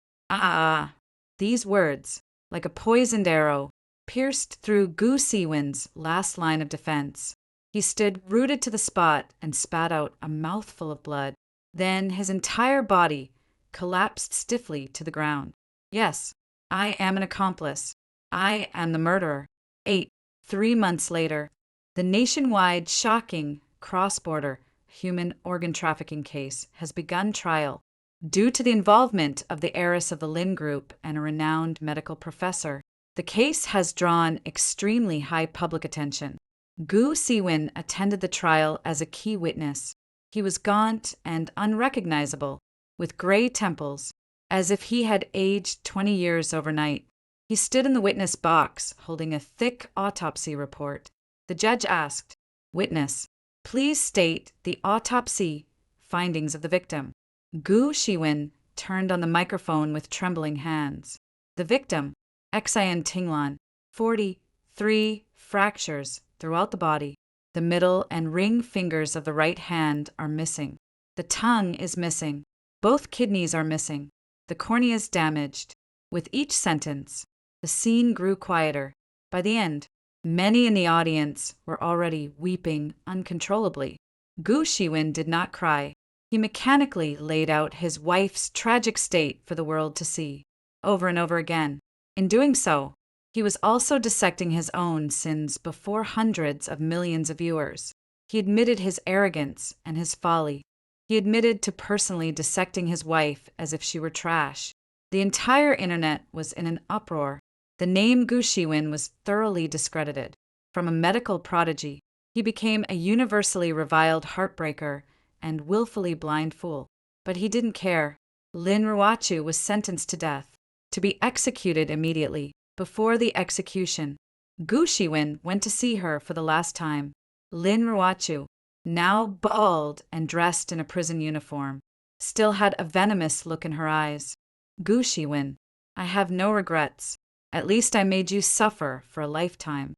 These words, like a poisoned arrow, pierced through Gu Siwen's last line of defense. He stood rooted to the spot and spat out a mouthful of blood. Then his entire body collapsed stiffly to the ground. Yes, I am an accomplice. I am the murderer. 3 months later, the nationwide shocking cross-border human organ trafficking case has begun trial due to the involvement of the heiress of the Lin Group and a renowned medical professor. The case has drawn extremely high public attention. Gu Siwen attended the trial as a key witness. He was gaunt and unrecognizable, with gray temples, as if he had aged 20 years overnight. He stood in the witness box, holding a thick autopsy report. The judge asked, "Witness, please state the autopsy findings of the victim." Gu Siwen turned on the microphone with trembling hands. The victim, Xian Tinglan, 43 fractures throughout the body. The middle and ring fingers of the right hand are missing. The tongue is missing. Both kidneys are missing. The cornea is damaged. With each sentence, the scene grew quieter. By the end, many in the audience were already weeping uncontrollably. Gu Siwen did not cry. He mechanically laid out his wife's tragic state for the world to see, over and over again. In doing so, he was also dissecting his own sins before hundreds of millions of viewers. He admitted his arrogance and his folly. He admitted to personally dissecting his wife as if she were trash. The entire internet was in an uproar. The name Gu Siwen was thoroughly discredited. From a medical prodigy, he became a universally reviled heartbreaker and willfully blind fool. But he didn't care. Lin Ruochu was sentenced to death, to be executed immediately. Before the execution, Gu Siwen went to see her for the last time. Lin Ruochu, now bald and dressed in a prison uniform, still had a venomous look in her eyes. "Gu Siwen, I have no regrets. At least I made you suffer for a lifetime."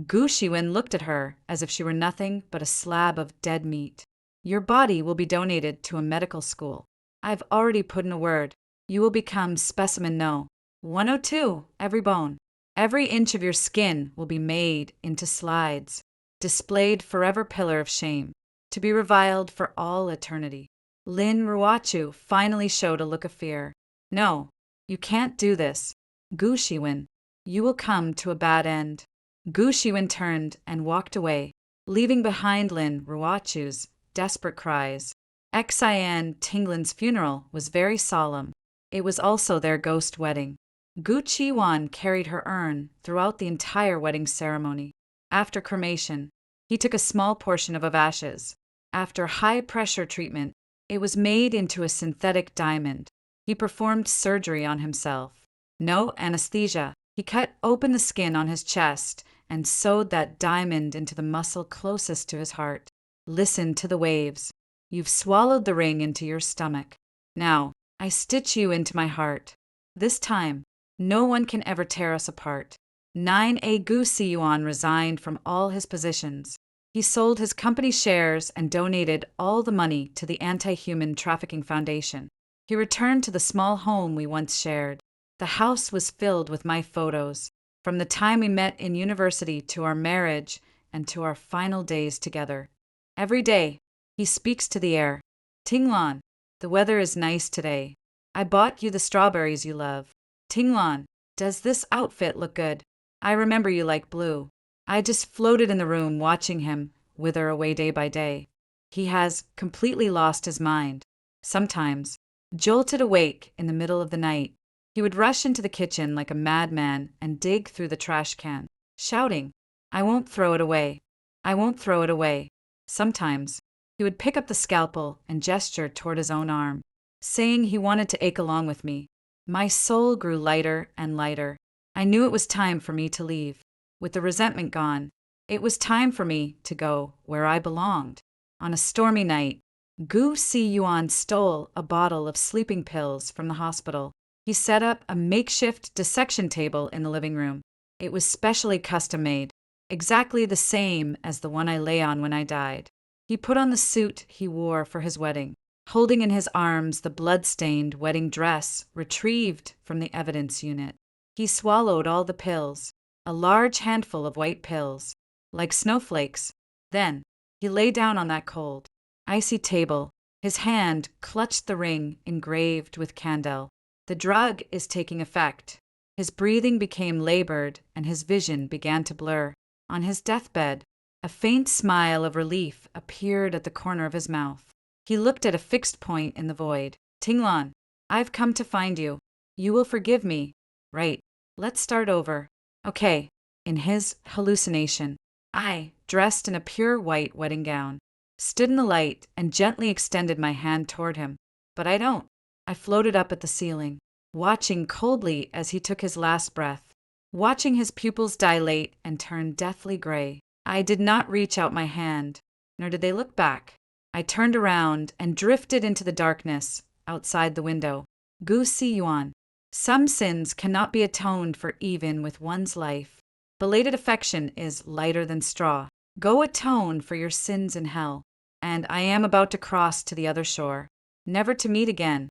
Gu Siwen looked at her as if she were nothing but a slab of dead meat. "Your body will be donated to a medical school. I've already put in a word. You will become specimen No. 102, every bone. Every inch of your skin will be made into slides, displayed forever pillar of shame, to be reviled for all eternity." Lin Ruochu finally showed a look of fear. "No, you can't do this. Gu Siwen, you will come to a bad end." Gu Siwen turned and walked away, leaving behind Lin Ruochu's desperate cries. Xian Tinglan's funeral was very solemn. It was also their ghost wedding. Gu Qiwan carried her urn throughout the entire wedding ceremony. After cremation, he took a small portion of ashes. After high-pressure treatment, it was made into a synthetic diamond. He performed surgery on himself. No anesthesia. He cut open the skin on his chest and sewed that diamond into the muscle closest to his heart. "Listen to the waves. You've swallowed the ring into your stomach. Now, I stitch you into my heart. This time, no one can ever tear us apart." 9A Gu Siyuan resigned from all his positions. He sold his company shares and donated all the money to the Anti-Human Trafficking Foundation. He returned to the small home we once shared. The house was filled with my photos, from the time we met in university to our marriage and to our final days together. Every day, he speaks to the air. "Tinglan, the weather is nice today. I bought you the strawberries you love. Tinglan, does this outfit look good? I remember you like blue." I just floated in the room watching him wither away day by day. He has completely lost his mind. Sometimes, jolted awake in the middle of the night, he would rush into the kitchen like a madman and dig through the trash can, shouting, "I won't throw it away. I won't throw it away." Sometimes, he would pick up the scalpel and gesture toward his own arm, saying he wanted to ache along with me. My soul grew lighter and lighter. I knew it was time for me to leave. With the resentment gone, it was time for me to go where I belonged. On a stormy night, Gu Siyuan stole a bottle of sleeping pills from the hospital. He set up a makeshift dissection table in the living room. It was specially custom-made, exactly the same as the one I lay on when I died. He put on the suit he wore for his wedding, holding in his arms the blood-stained wedding dress retrieved from the evidence unit. He swallowed all the pills, a large handful of white pills, like snowflakes. Then, he lay down on that cold, icy table. His hand clutched the ring engraved with candle. The drug is taking effect. His breathing became labored and his vision began to blur. On his deathbed, a faint smile of relief appeared at the corner of his mouth. He looked at a fixed point in the void. Tinglan, I've come to find you. You will forgive me. Right. Let's start over. Okay. In his hallucination, I, dressed in a pure white wedding gown, stood in the light and gently extended my hand toward him. But I don't. I floated up at the ceiling, watching coldly as he took his last breath, watching his pupils dilate and turn deathly gray. I did not reach out my hand, nor did they look back. I turned around and drifted into the darkness outside the window. Gu Si Yuan. Some sins cannot be atoned for even with one's life. Belated affection is lighter than straw. Go atone for your sins in hell. And I am about to cross to the other shore, never to meet again.